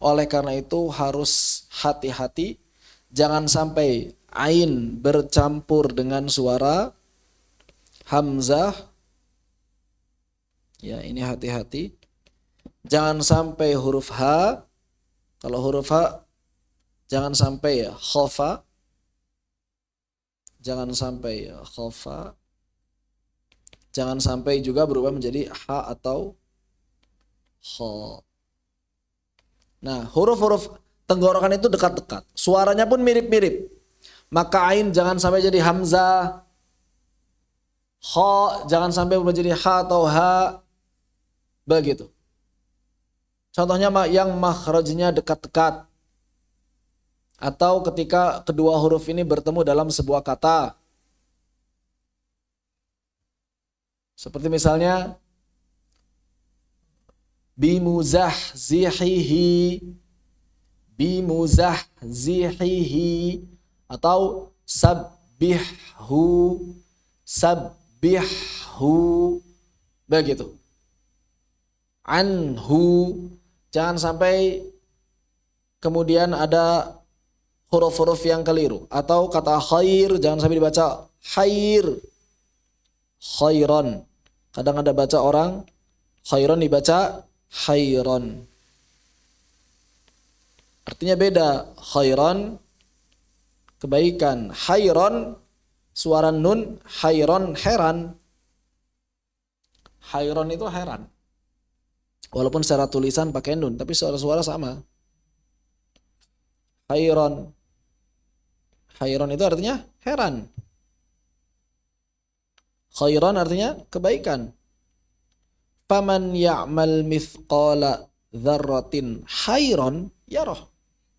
Oleh karena itu harus hati-hati. Jangan sampai ain bercampur dengan suara hamzah. Ya, ini hati-hati. Jangan sampai huruf ha. Kalau huruf ha, jangan sampai ya khofa. Jangan sampai ya khofa. Jangan sampai juga berubah menjadi ha atau kha. Nah, huruf-huruf tenggorokan itu dekat-dekat. Suaranya pun mirip-mirip. Maka ain jangan sampai jadi hamzah. Kha jangan sampai berubah jadi ha atau ha. Begitu. Contohnya yang makhrajnya dekat-dekat. Atau ketika kedua huruf ini bertemu dalam sebuah kata. Seperti misalnya bimuzahzihihi, bimuzahzihihi, atau sabbihhu, sabbihhu, begitu. Anhu, jangan sampai kemudian ada huruf-huruf yang keliru. Atau kata khair jangan sampai dibaca khair, khairon. Kadang ada baca orang khairon dibaca khairon. Artinya beda. Khairon kebaikan, khairon suara nun, khairon heran. Khairon itu heran. Walaupun secara tulisan pakai nun, tapi suara-suara sama. Khairon. Khairon itu artinya heran. Khairon artinya kebaikan. Faman ya'mal mithqala dzarratin khairon yarah.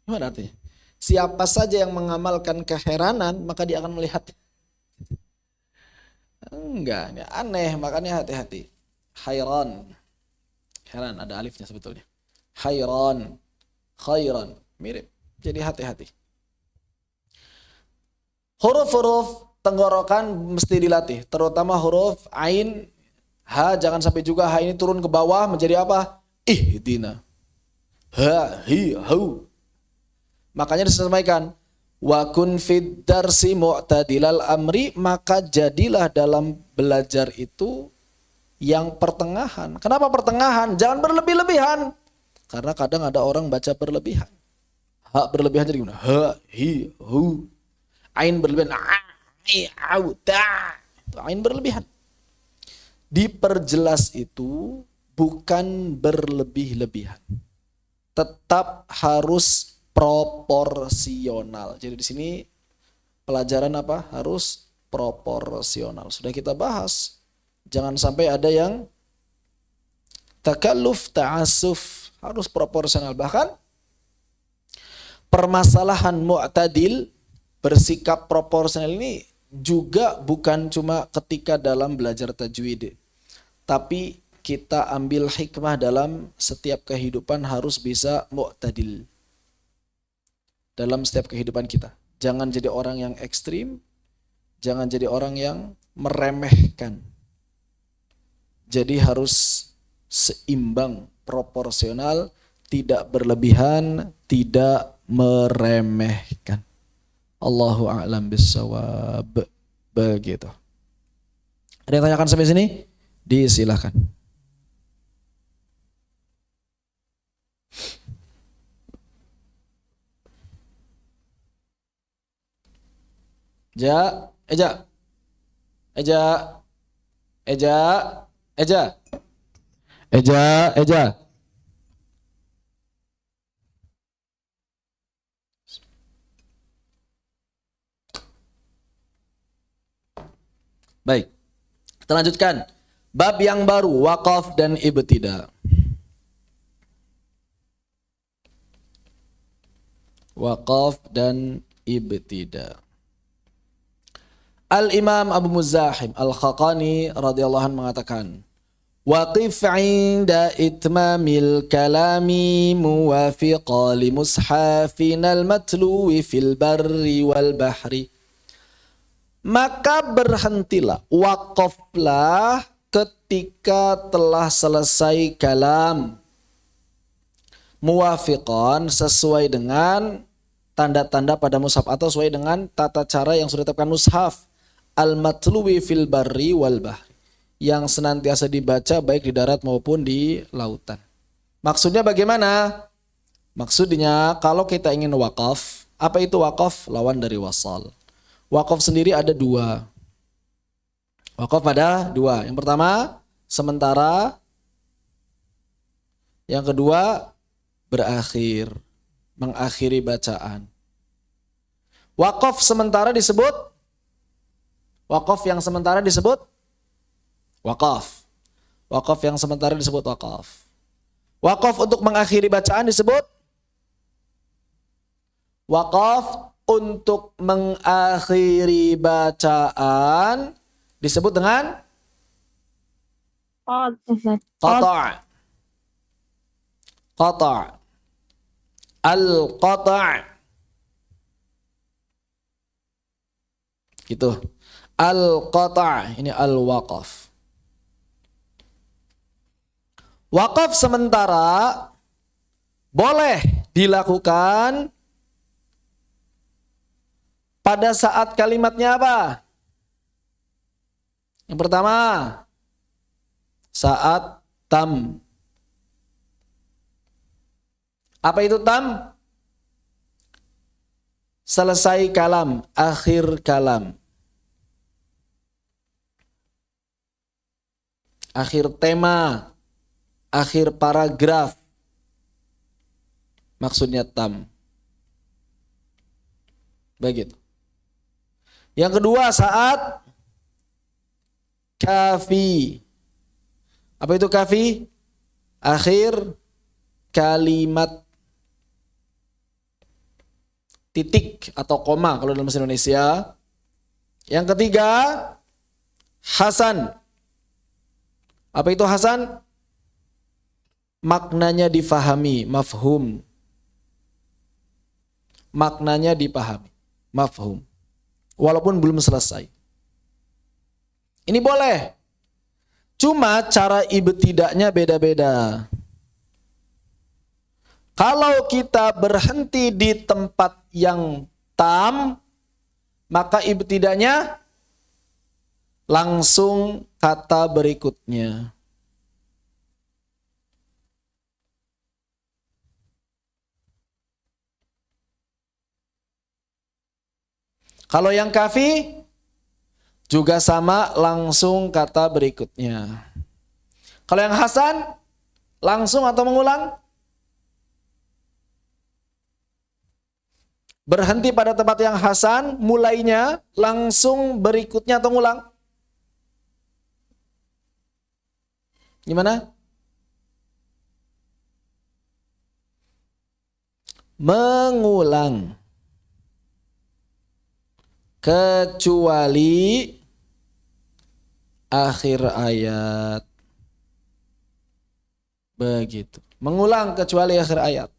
Gimana artinya? Siapa saja yang mengamalkan keheranan, maka dia akan melihat. Enggak, ini aneh, makanya hati-hati. Khairon. Heran, ada alifnya sebetulnya. Khairon. Khairon. Mirip. Jadi hati-hati. Huruf-huruf tenggorokan mesti dilatih, terutama huruf ain, ha, jangan sampai juga ha ini turun ke bawah menjadi apa? Ihdina. Ha, hi, hu. Makanya disampaikan, wa kun fid darsi mu'tadilal amri, maka jadilah dalam belajar itu yang pertengahan. Kenapa pertengahan? Jangan berlebih-lebihan. Karena kadang ada orang baca berlebihan. Ha berlebihan jadi gimana? Ha, hi, hu. Ain berlebihan. Ain berlebihan. Diperjelas itu bukan berlebih-lebihan. Tetap harus proporsional. Jadi di sini pelajaran apa? Harus proporsional. Sudah kita bahas. Jangan sampai ada yang takalluf, ta'assuf. Harus proporsional. Bahkan permasalahan mu'tadil, bersikap proporsional ini juga bukan cuma ketika dalam belajar tajwid, tapi kita ambil hikmah dalam setiap kehidupan harus bisa mu'tadil dalam setiap kehidupan kita. Jangan jadi orang yang ekstrim, jangan jadi orang yang meremehkan. Jadi harus seimbang, proporsional, tidak berlebihan, tidak meremehkan. Allahu a'lam bissawab. Begitu. Ada yang tanyakan sampai sini? Disilahkan. Eja, Eja, Eja, Eja, Eja, Eja, Eja. Baik, kita lanjutkan. Bab yang baru, waqaf dan ibtida. Waqaf dan ibtida. Al-Imam Abu Muzahim Al-Khaqani radhiyallahu anhu mengatakan, waqif 'inda itmamil kalami muwafiqa li mushafina al-matluwi fil barri wal bahri. Maka berhentilah, waqaflah ketika telah selesai kalam. Muwafiqan, sesuai dengan tanda-tanda pada mushaf atau sesuai dengan tata cara yang sudah ditetapkan mushaf. Al-matluwi fil barri wal bahri, yang senantiasa dibaca baik di darat maupun di lautan. Maksudnya bagaimana? Maksudnya kalau kita ingin waqaf, apa itu waqaf? Lawan dari wasal. Waqaf sendiri ada dua. Wakaf pada dua. Yang pertama, sementara. Yang kedua, berakhir. Mengakhiri bacaan. Wakaf sementara disebut. Wakaf yang sementara disebut. Wakaf. Wakaf yang sementara disebut wakaf. Wakaf untuk mengakhiri bacaan disebut. Wakaf untuk mengakhiri bacaan disebut dengan qata'. Qata'. Al-qata'. Gitu. Al-qata'. Ini al-waqaf. Wakaf sementara boleh dilakukan pada saat kalimatnya apa? Yang pertama, saat tam. Apa itu tam? Selesai kalam, akhir kalam. Akhir tema, akhir paragraf. Maksudnya tam. Begitu. Yang kedua, saat kafi. Apa itu kafi? Akhir kalimat. Titik atau koma kalau dalam bahasa Indonesia. Yang ketiga, hasan. Apa itu hasan? Maknanya difahami, mafhum. Maknanya dipahami, mafhum. Walaupun belum selesai. Ini boleh. Cuma cara ibtida'nya beda-beda. Kalau kita berhenti di tempat yang tam, maka ibtida'nya langsung kata berikutnya. Kalau yang kafi juga sama, langsung kata berikutnya. Kalau yang hasan langsung atau mengulang? Berhenti pada tempat yang hasan, mulainya langsung berikutnya atau ngulang? Gimana? Mengulang. Kecuali akhir ayat. Begitu. Mengulang kecuali akhir ayat.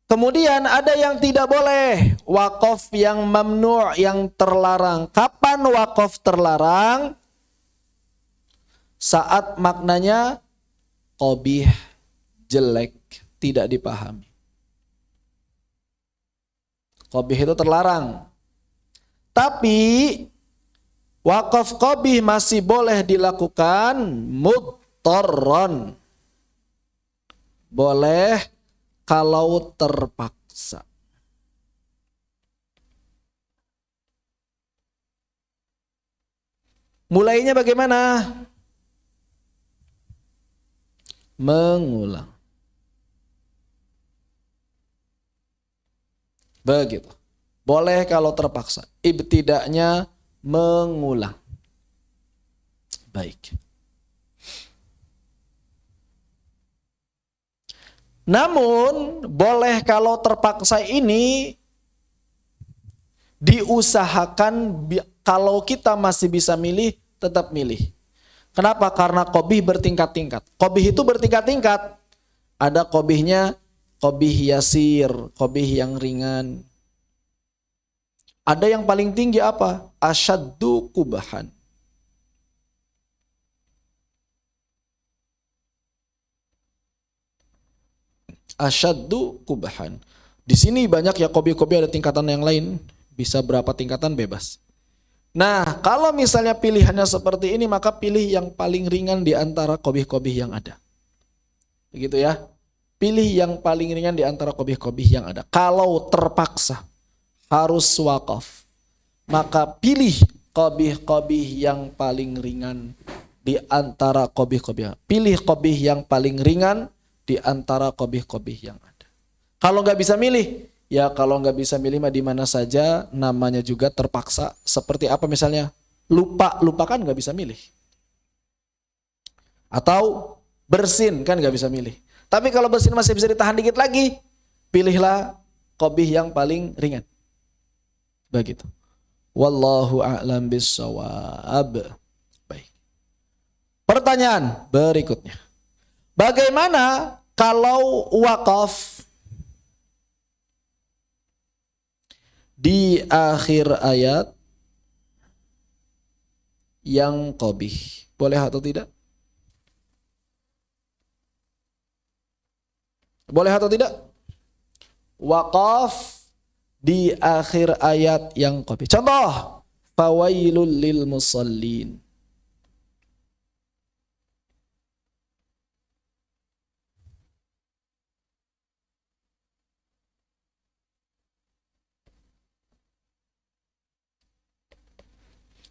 Kemudian ada yang tidak boleh, wakaf yang mamnu', yang terlarang. Kapan wakaf terlarang? Saat maknanya qabih, jelek, tidak dipahami. Qabih itu terlarang. Tapi wakaf qabih masih boleh dilakukan mudtarron. Boleh kalau terpaksa. Mulainya bagaimana? Mengulang. Begitu. Boleh kalau terpaksa. Ibtida'nya mengulang. Baik. Namun boleh kalau terpaksa ini diusahakan, kalau kita masih bisa milih, tetap milih. Kenapa? Karena qabih bertingkat-tingkat. Qabih itu bertingkat-tingkat. Ada qabihnya, qabih yasir, qabih yang ringan. Ada yang paling tinggi apa? Asyaddu kubahan. Asyaddu kubahan. Di sini banyak ya qabih-qabih, ada tingkatan yang lain. Bisa berapa tingkatan bebas. Nah, kalau misalnya pilihannya seperti ini, maka pilih yang paling ringan di antara qabih-qabih yang ada. Begitu ya. Pilih yang paling ringan di antara qabih-qabih yang ada. Kalau terpaksa harus wakaf, maka pilih qabih yang paling ringan di antara qabih. Pilih qabih yang paling ringan di antara qabih yang ada. Kalau nggak bisa milih, ya kalau nggak bisa milih mah di mana saja, namanya juga terpaksa. Seperti apa misalnya? Lupa kan nggak bisa milih. Atau bersin kan nggak bisa milih. Tapi kalau bersin masih bisa ditahan dikit lagi, pilihlah qabih yang paling ringan. Begitu. Wallahu a'lam bissawab. Baik. Pertanyaan berikutnya. Bagaimana kalau wakaf di akhir ayat yang qabih? Boleh atau tidak? Boleh atau tidak? Wakaf di akhir ayat yang qabih. Contoh, fawailul lil musallin.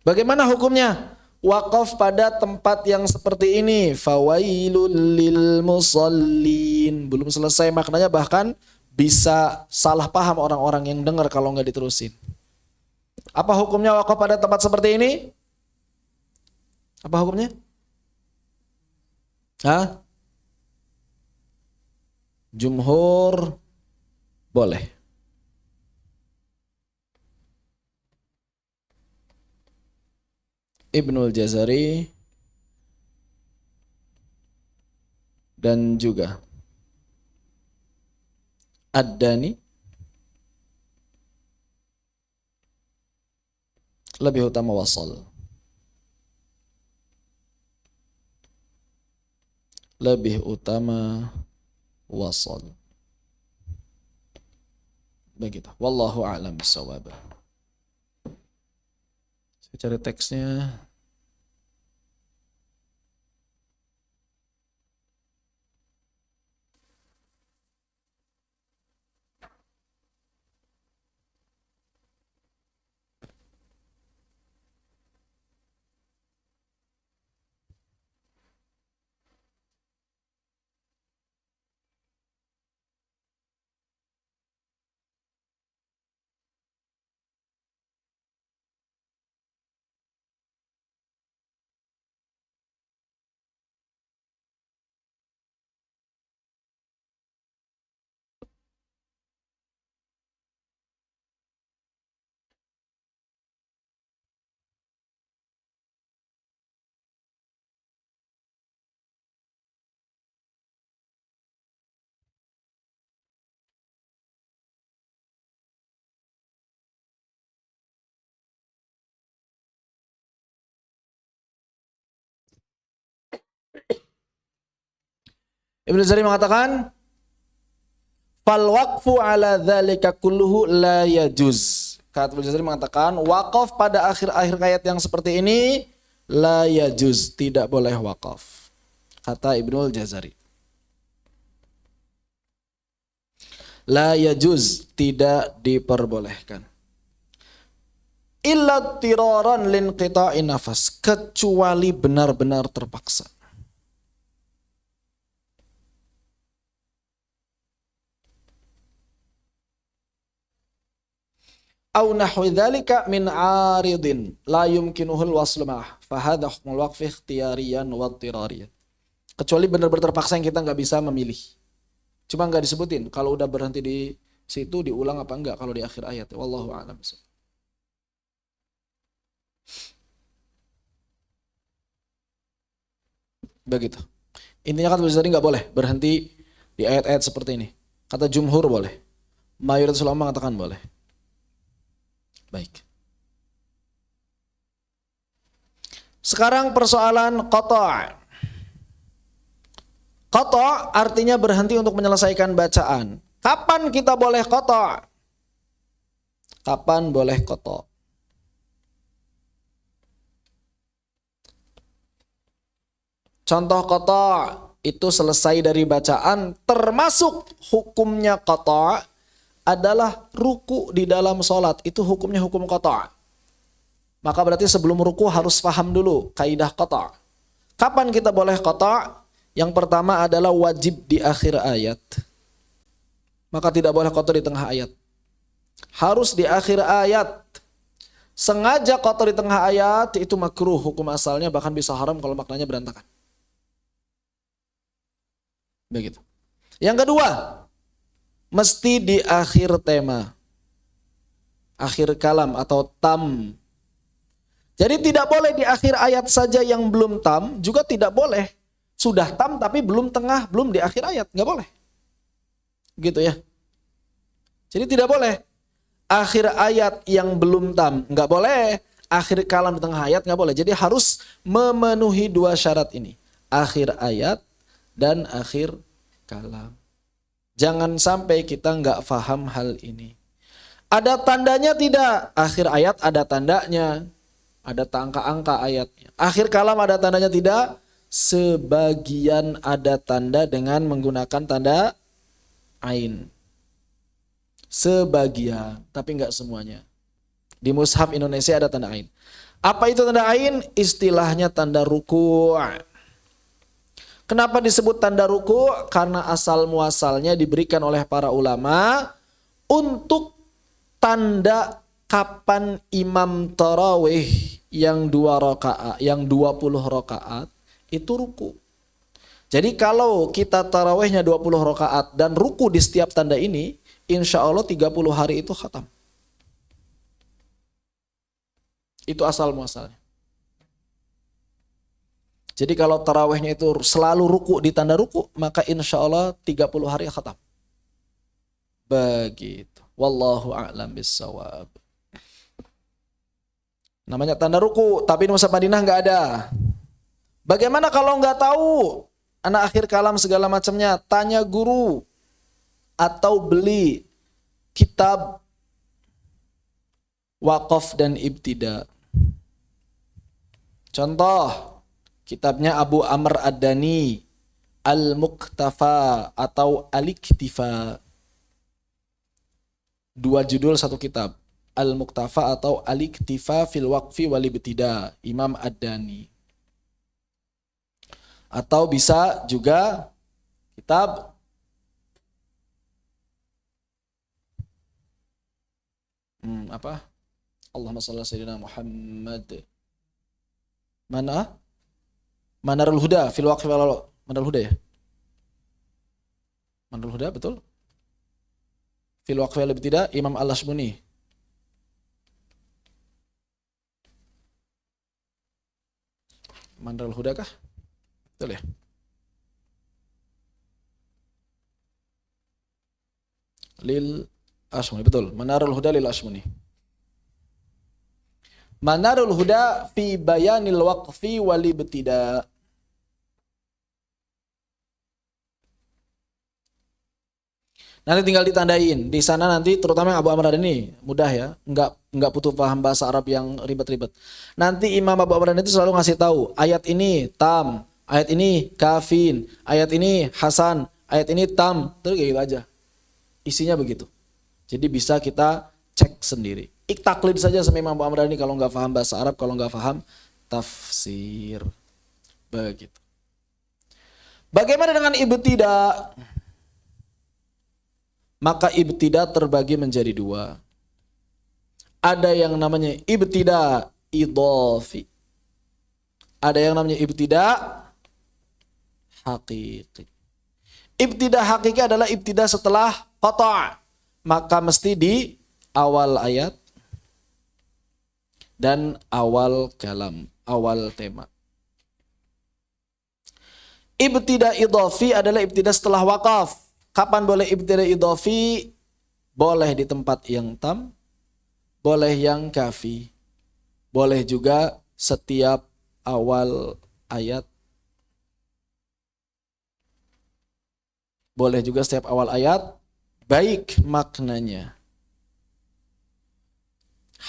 Bagaimana hukumnya? Wakaf pada tempat yang seperti ini, fawailul lil musallin. Belum selesai maknanya, bahkan bisa salah paham orang-orang yang dengar kalau nggak diterusin. Apa hukumnya wakaf pada tempat seperti ini? Apa hukumnya? Hah? Jumhur boleh. Ibnul Jazari dan juga Ad-Dani lebih utama wasal. Lebih utama wasal. Begitu. Wallahu a'lam bissawab. Saya cari teksnya. Ibnu Jazari mengatakan fal waqfu ala dzalika kulluhu la yajuz. Kata Ibnu Jazari mengatakan wakaf pada akhir-akhir ayat yang seperti ini la yajuz, tidak boleh wakaf. Kata Ibnu Jazari. La yajuz, tidak diperbolehkan. Illa tiraran lin qita'in nafas, kecuali benar-benar terpaksa. Au nahwi dzalika min 'aridin la yumkinuhul waslu ma'ah fa hadha hukmul waqfi ikhtiyariyan wa tirariyan. Kecuali benar-benar terpaksa yang kita nggak bisa memilih. Cuma nggak disebutin kalau udah berhenti di situ diulang apa enggak kalau di akhir ayat. Wallahu a'lam. Begitu. Intinya kata Ibnu nggak boleh berhenti di ayat-ayat seperti ini. Kata jumhur boleh. Mayoritas ulama mengatakan boleh. Baik. Sekarang persoalan qata'. Qata' artinya berhenti untuk menyelesaikan bacaan. Kapan kita boleh qata'? Kapan boleh qata'? Contoh qata' itu selesai dari bacaan, termasuk hukumnya qata' adalah ruku di dalam sholat. Itu hukumnya hukum qata'. Maka berarti sebelum ruku harus paham dulu kaidah qata'. Kapan kita boleh qata'? Yang pertama adalah wajib di akhir ayat. Maka tidak boleh qata' di tengah ayat. Harus di akhir ayat. Sengaja qata' di tengah ayat itu makruh hukum asalnya, bahkan bisa haram kalau maknanya berantakan. Begitu. Yang kedua, mesti di akhir tema. Akhir kalam atau tam. Jadi tidak boleh di akhir ayat saja yang belum tam, juga tidak boleh sudah tam tapi belum tengah, belum di akhir ayat, nggak boleh. Gitu ya. Jadi tidak boleh akhir ayat yang belum tam, nggak boleh. Akhir kalam di tengah ayat nggak boleh. Jadi harus memenuhi dua syarat ini, akhir ayat dan akhir kalam. Jangan sampai kita nggak paham hal ini. Ada tandanya tidak? Akhir ayat ada tandanya. Ada angka-angka ayatnya. Akhir kalam ada tandanya tidak? Sebagian ada tanda dengan menggunakan tanda ain. Sebagian, tapi enggak semuanya. Di mushaf Indonesia ada tanda ain. Apa itu tanda ain? Istilahnya tanda ruku'. Kenapa disebut tanda ruku'? Karena asal muasalnya diberikan oleh para ulama untuk tanda kapan imam tarawih yang 2 rakaat, yang 20 rakaat itu ruku. Jadi kalau kita tarawihnya 20 rakaat dan ruku di setiap tanda ini, insya Allah 30 hari itu khatam. Itu asal muasalnya. Jadi kalau tarawihnya itu selalu ruku di tanda ruku, maka insya Allah 30 hari khatam. Begitu. Wallahu a'lam bissawab. Namanya tanda ruku, tapi di mushaf Madinah nggak ada. Bagaimana kalau nggak tahu? Anak akhir kalam segala macamnya, tanya guru atau beli kitab Waqaf dan Ibtida. Contoh, kitabnya Abu Amr Ad-Dani, Al-Muqtafa atau Al-Iktifa. 2 judul 1 kitab. Al-Muqtafa atau Al-Iktifa fil Waqfi wal Ibtida, Imam Ad-Dani. Atau bisa juga kitab apa? Allahumma shalli ala sayyidina Muhammad. Mana? Manarul Huda fil Waqfi wal Manarul Huda ya? Manarul Huda betul? Fil Waqfi wal Ibtida, Imam Al-Ashmuni. Manarul Huda kah? Betul ya? Lil Ashmuni, betul. Manarul Huda lil Ashmuni. Manarul Huda fi bayanil waqfi wal ibtida. Nanti tinggal ditandain. Di sana nanti terutama yang Abu Amr ini mudah ya, enggak butuh paham bahasa Arab yang ribet-ribet. Nanti Imam Abu Amr itu selalu ngasih tahu, ayat ini tam, ayat ini kafin, ayat ini hasan, ayat ini tam, terus kayak gitu aja. Isinya begitu. Jadi bisa kita cek sendiri. Taklid saja sama Imam Abu Amr ini kalau nggak paham bahasa Arab, kalau nggak paham tafsir. Begitu. Bagaimana dengan ibtida? Maka ibtida terbagi menjadi 2. Ada yang namanya ibtida idhafi. Ada yang namanya ibtida hakiki. Ibtida hakiki adalah ibtida setelah qata'. Maka mesti di awal ayat dan awal kalam, awal tema. Ibtida idhafi adalah ibtida setelah waqaf. Kapan boleh ibtida idhafi? Boleh di tempat yang tam, boleh yang kafi. Boleh juga setiap awal ayat. Boleh juga setiap awal ayat, baik maknanya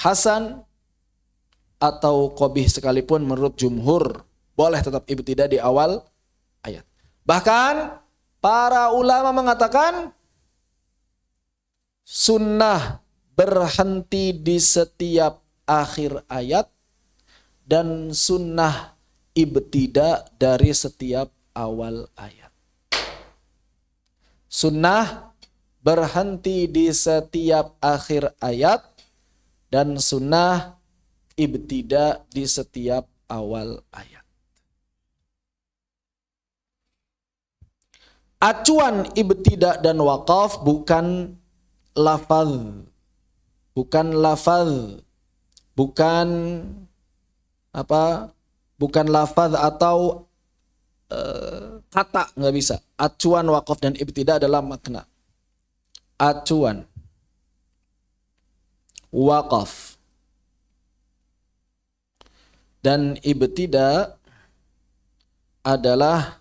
hasan atau qabih sekalipun menurut jumhur, boleh tetap ibtida di awal ayat. Bahkan para ulama mengatakan sunnah berhenti di setiap akhir ayat dan sunnah ibtida dari setiap awal ayat. Sunnah berhenti di setiap akhir ayat dan sunnah ibtida di setiap awal ayat. Acuan ibtida dan waqaf bukan lafaz, bukan bukan lafaz atau kata, nggak bisa. Acuan waqaf dan ibtida adalah makna. Acuan waqaf dan ibtida adalah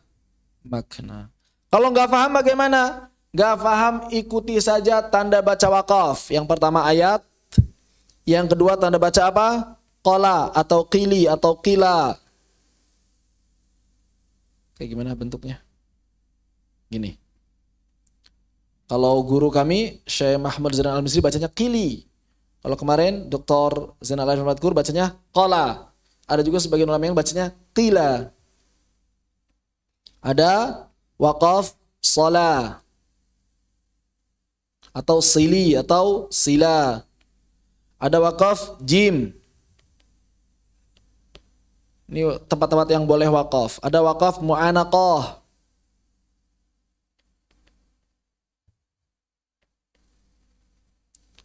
makna. Kalau nggak paham bagaimana? Nggak paham, ikuti saja tanda baca waqaf. Yang pertama ayat, yang kedua tanda baca apa? Qala atau qili atau qila. Kayak gimana bentuknya? Gini. Kalau guru kami, Syekh Mahmud Zainal Al-Misri bacanya qili. Kalau kemarin Dr. Zainal Al-Fatkur bacanya qala. Ada juga sebagian ulama yang bacanya qila. Ada waqaf salah atau sili atau sila. Ada waqaf jim. Ini tempat-tempat yang boleh waqaf. Ada waqaf mu'anaqah.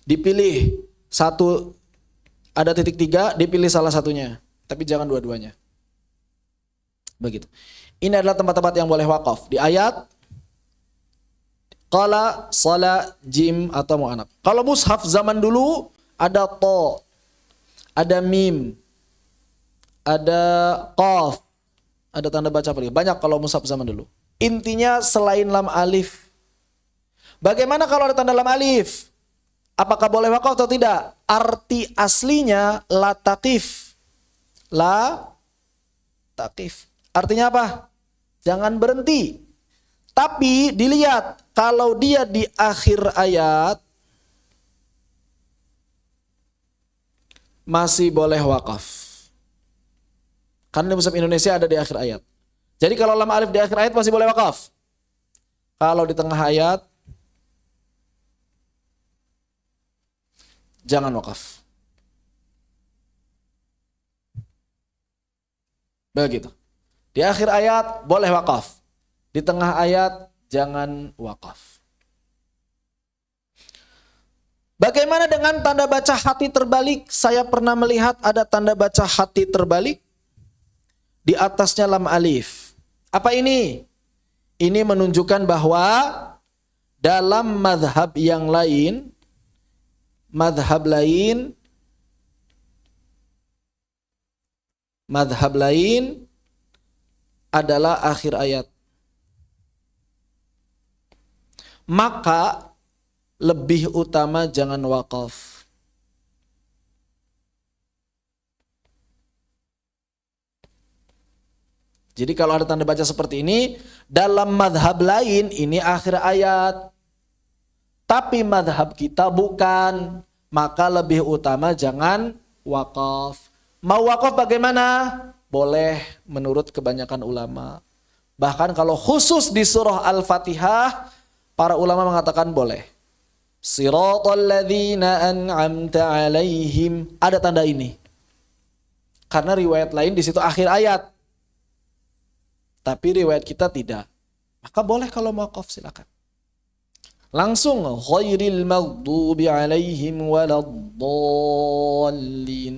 Dipilih satu, ada titik 3, dipilih salah satunya. Tapi jangan dua-duanya. Begitu. Ini adalah tempat-tempat yang boleh waqaf. Di ayat, qala, sala, jim, atau mu'anaq. Kalau mushaf zaman dulu, ada to, ada mim, ada qaf, ada tanda baca apa lagi? Banyak kalau mushaf zaman dulu. Intinya selain lam alif. Bagaimana kalau ada tanda lam alif? Apakah boleh waqaf atau tidak? Arti aslinya la taqif. La taqif. Artinya apa? Jangan berhenti. Tapi dilihat, kalau dia di akhir ayat masih boleh waqaf. Karena di mushaf Indonesia ada di akhir ayat. Jadi kalau lam alif di akhir ayat masih boleh waqaf. Kalau di tengah ayat jangan waqaf. Begitu. Di akhir ayat boleh waqaf. Di tengah ayat jangan waqaf. Bagaimana dengan tanda baca hati terbalik? Saya pernah melihat ada tanda baca hati terbalik. Di atasnya lam alif. Apa ini? Ini menunjukkan bahwa dalam madhab yang lain, madhab lain adalah akhir ayat. Maka lebih utama jangan waqaf. Jadi kalau ada tanda baca seperti ini, dalam madhab lain ini akhir ayat. Tapi madhab kita bukan, maka lebih utama jangan waqaf. Mau waqaf bagaimana? Boleh menurut kebanyakan ulama. Bahkan kalau khusus di surah Al-Fatihah, para ulama mengatakan boleh. Siratal ladzina an'amta 'alaihim. Ada tanda ini. Karena riwayat lain di situ akhir ayat. Tapi riwayat kita tidak. Maka boleh kalau waqaf, silakan. Langsung ghairil maghdubi 'alaihim waladdallin,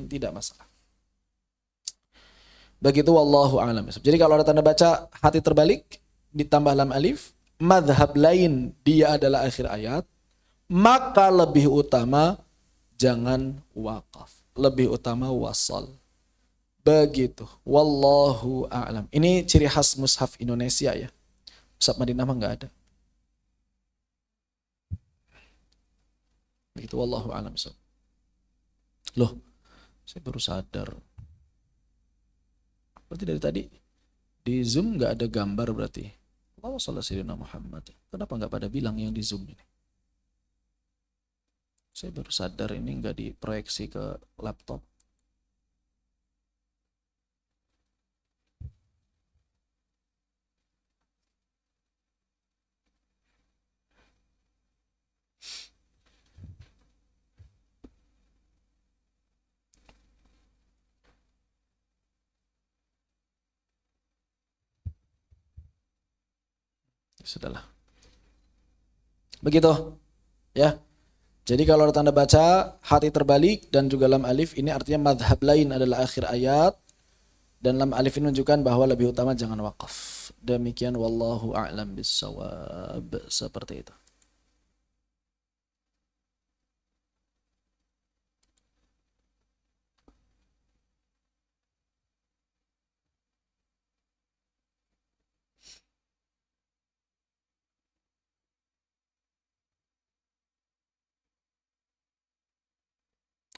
tidak masalah. Begitu wallahu a'lam. Jadi kalau ada tanda baca hati terbalik ditambah lam alif, madhab lain dia adalah akhir ayat, maka lebih utama jangan waqaf, lebih utama wasal. Begitu. Wallahu a'lam. Ini ciri khas mushaf Indonesia ya. Mushaf Madinah mah enggak ada. Begitu wallahu a'lam. Loh, saya baru sadar. Berarti dari tadi di Zoom nggak ada gambar berarti. Allahumma shalli ala sayyidina Muhammad. Kenapa nggak pada bilang yang di Zoom ini? Saya baru sadar ini nggak diproyeksi ke laptop. Sudahlah. Begitu, ya. Jadi kalau ada tanda baca hati terbalik dan juga lam alif, ini artinya madhab lain adalah akhir ayat, dan lam alif ini menunjukkan bahwa lebih utama jangan wakaf. Demikian wallahu a'lam bissawab. Seperti itu.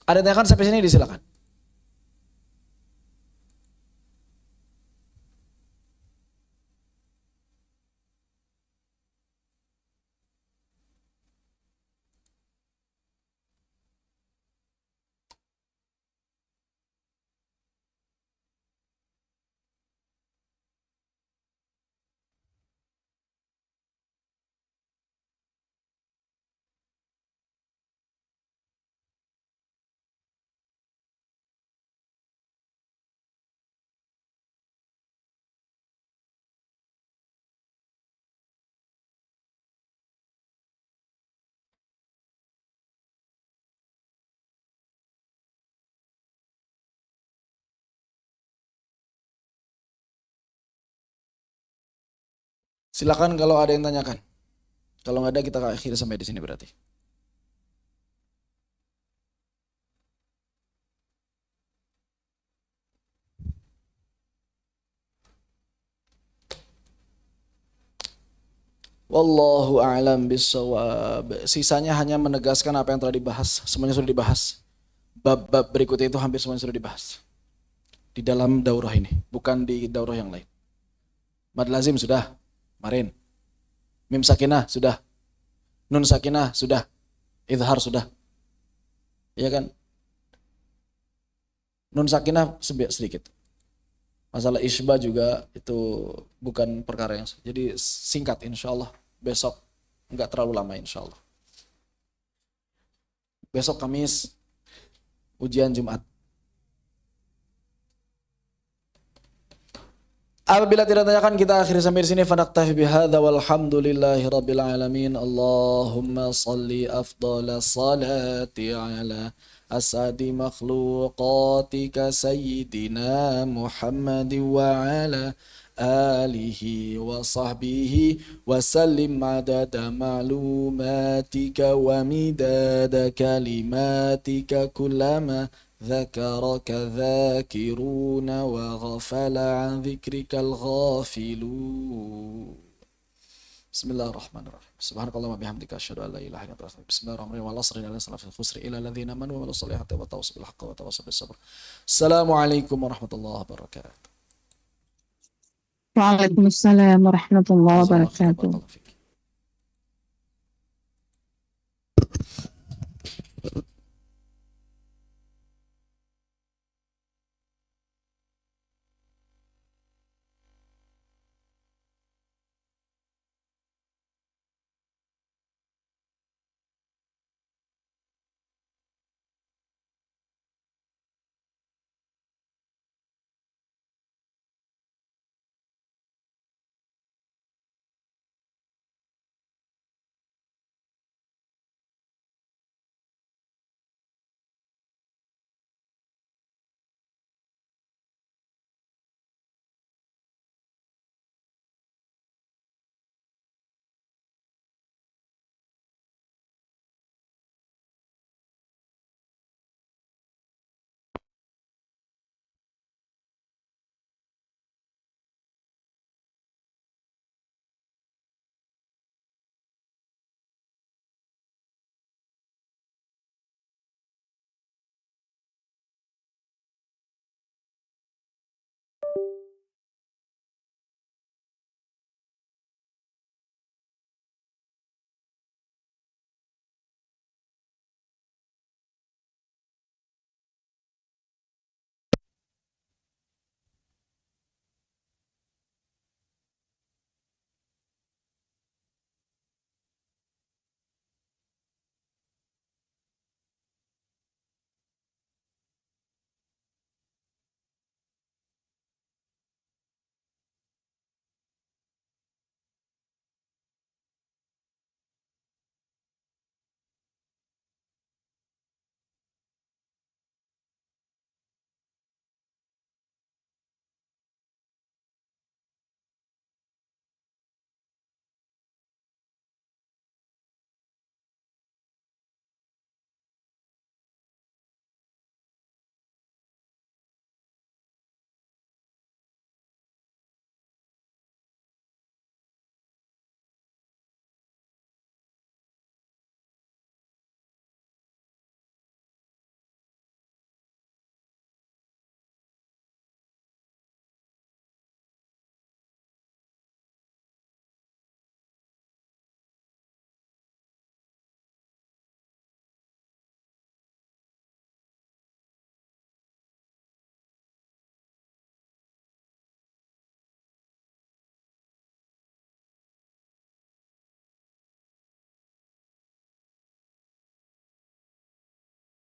Ada yang tanyakan sampai sini, disilakan. Silakan kalau ada yang tanyakan. Kalau nggak ada, kita akhiri sampai di sini berarti. Wallahu a'lam bissawab. Sisanya hanya menegaskan apa yang telah dibahas. Semuanya sudah dibahas. Bab-bab berikutnya itu hampir semuanya sudah dibahas. Di dalam daurah ini, bukan di daurah yang lain. Mad lazim sudah, kemarin. Mim sakinah sudah. Nun sakinah sudah. Idhar sudah. Iya kan? Nun sakinah sedikit. Masalah isbah juga itu bukan perkara yang, jadi singkat insyaallah. Besok enggak terlalu lama insyaallah. Besok Kamis ujian Jumat. Apabila tidak tanyakan, kita akhiri sampai di sini. Fanaktafi bihadza walhamdulillahi rabbil alamin. Allahumma salli afdhala salati ala asadi makhluqatika sayyidina Muhammad wa ala alihi wa sahbihi wa sallim adada ma'lumatika wa midada kalimatika kullama ذكرك ذاكرون وغفل عن ذكرك الغافلون. بسم الله الرحمن الرحيم. سبحانك اللهم وبحمدك أشهد أن لا إله إلا أنت أستغفرك. بسم الله الرحمن الرحيم. والعصر إن الإنسان لفي خسر إلا الذين آمنوا وعملوا الصالحات وتواصوا بالحق وتواصوا بالصبر. السلام عليكم ورحمة الله وبركاته. وعليكم السلام ورحمة الله وبركاته.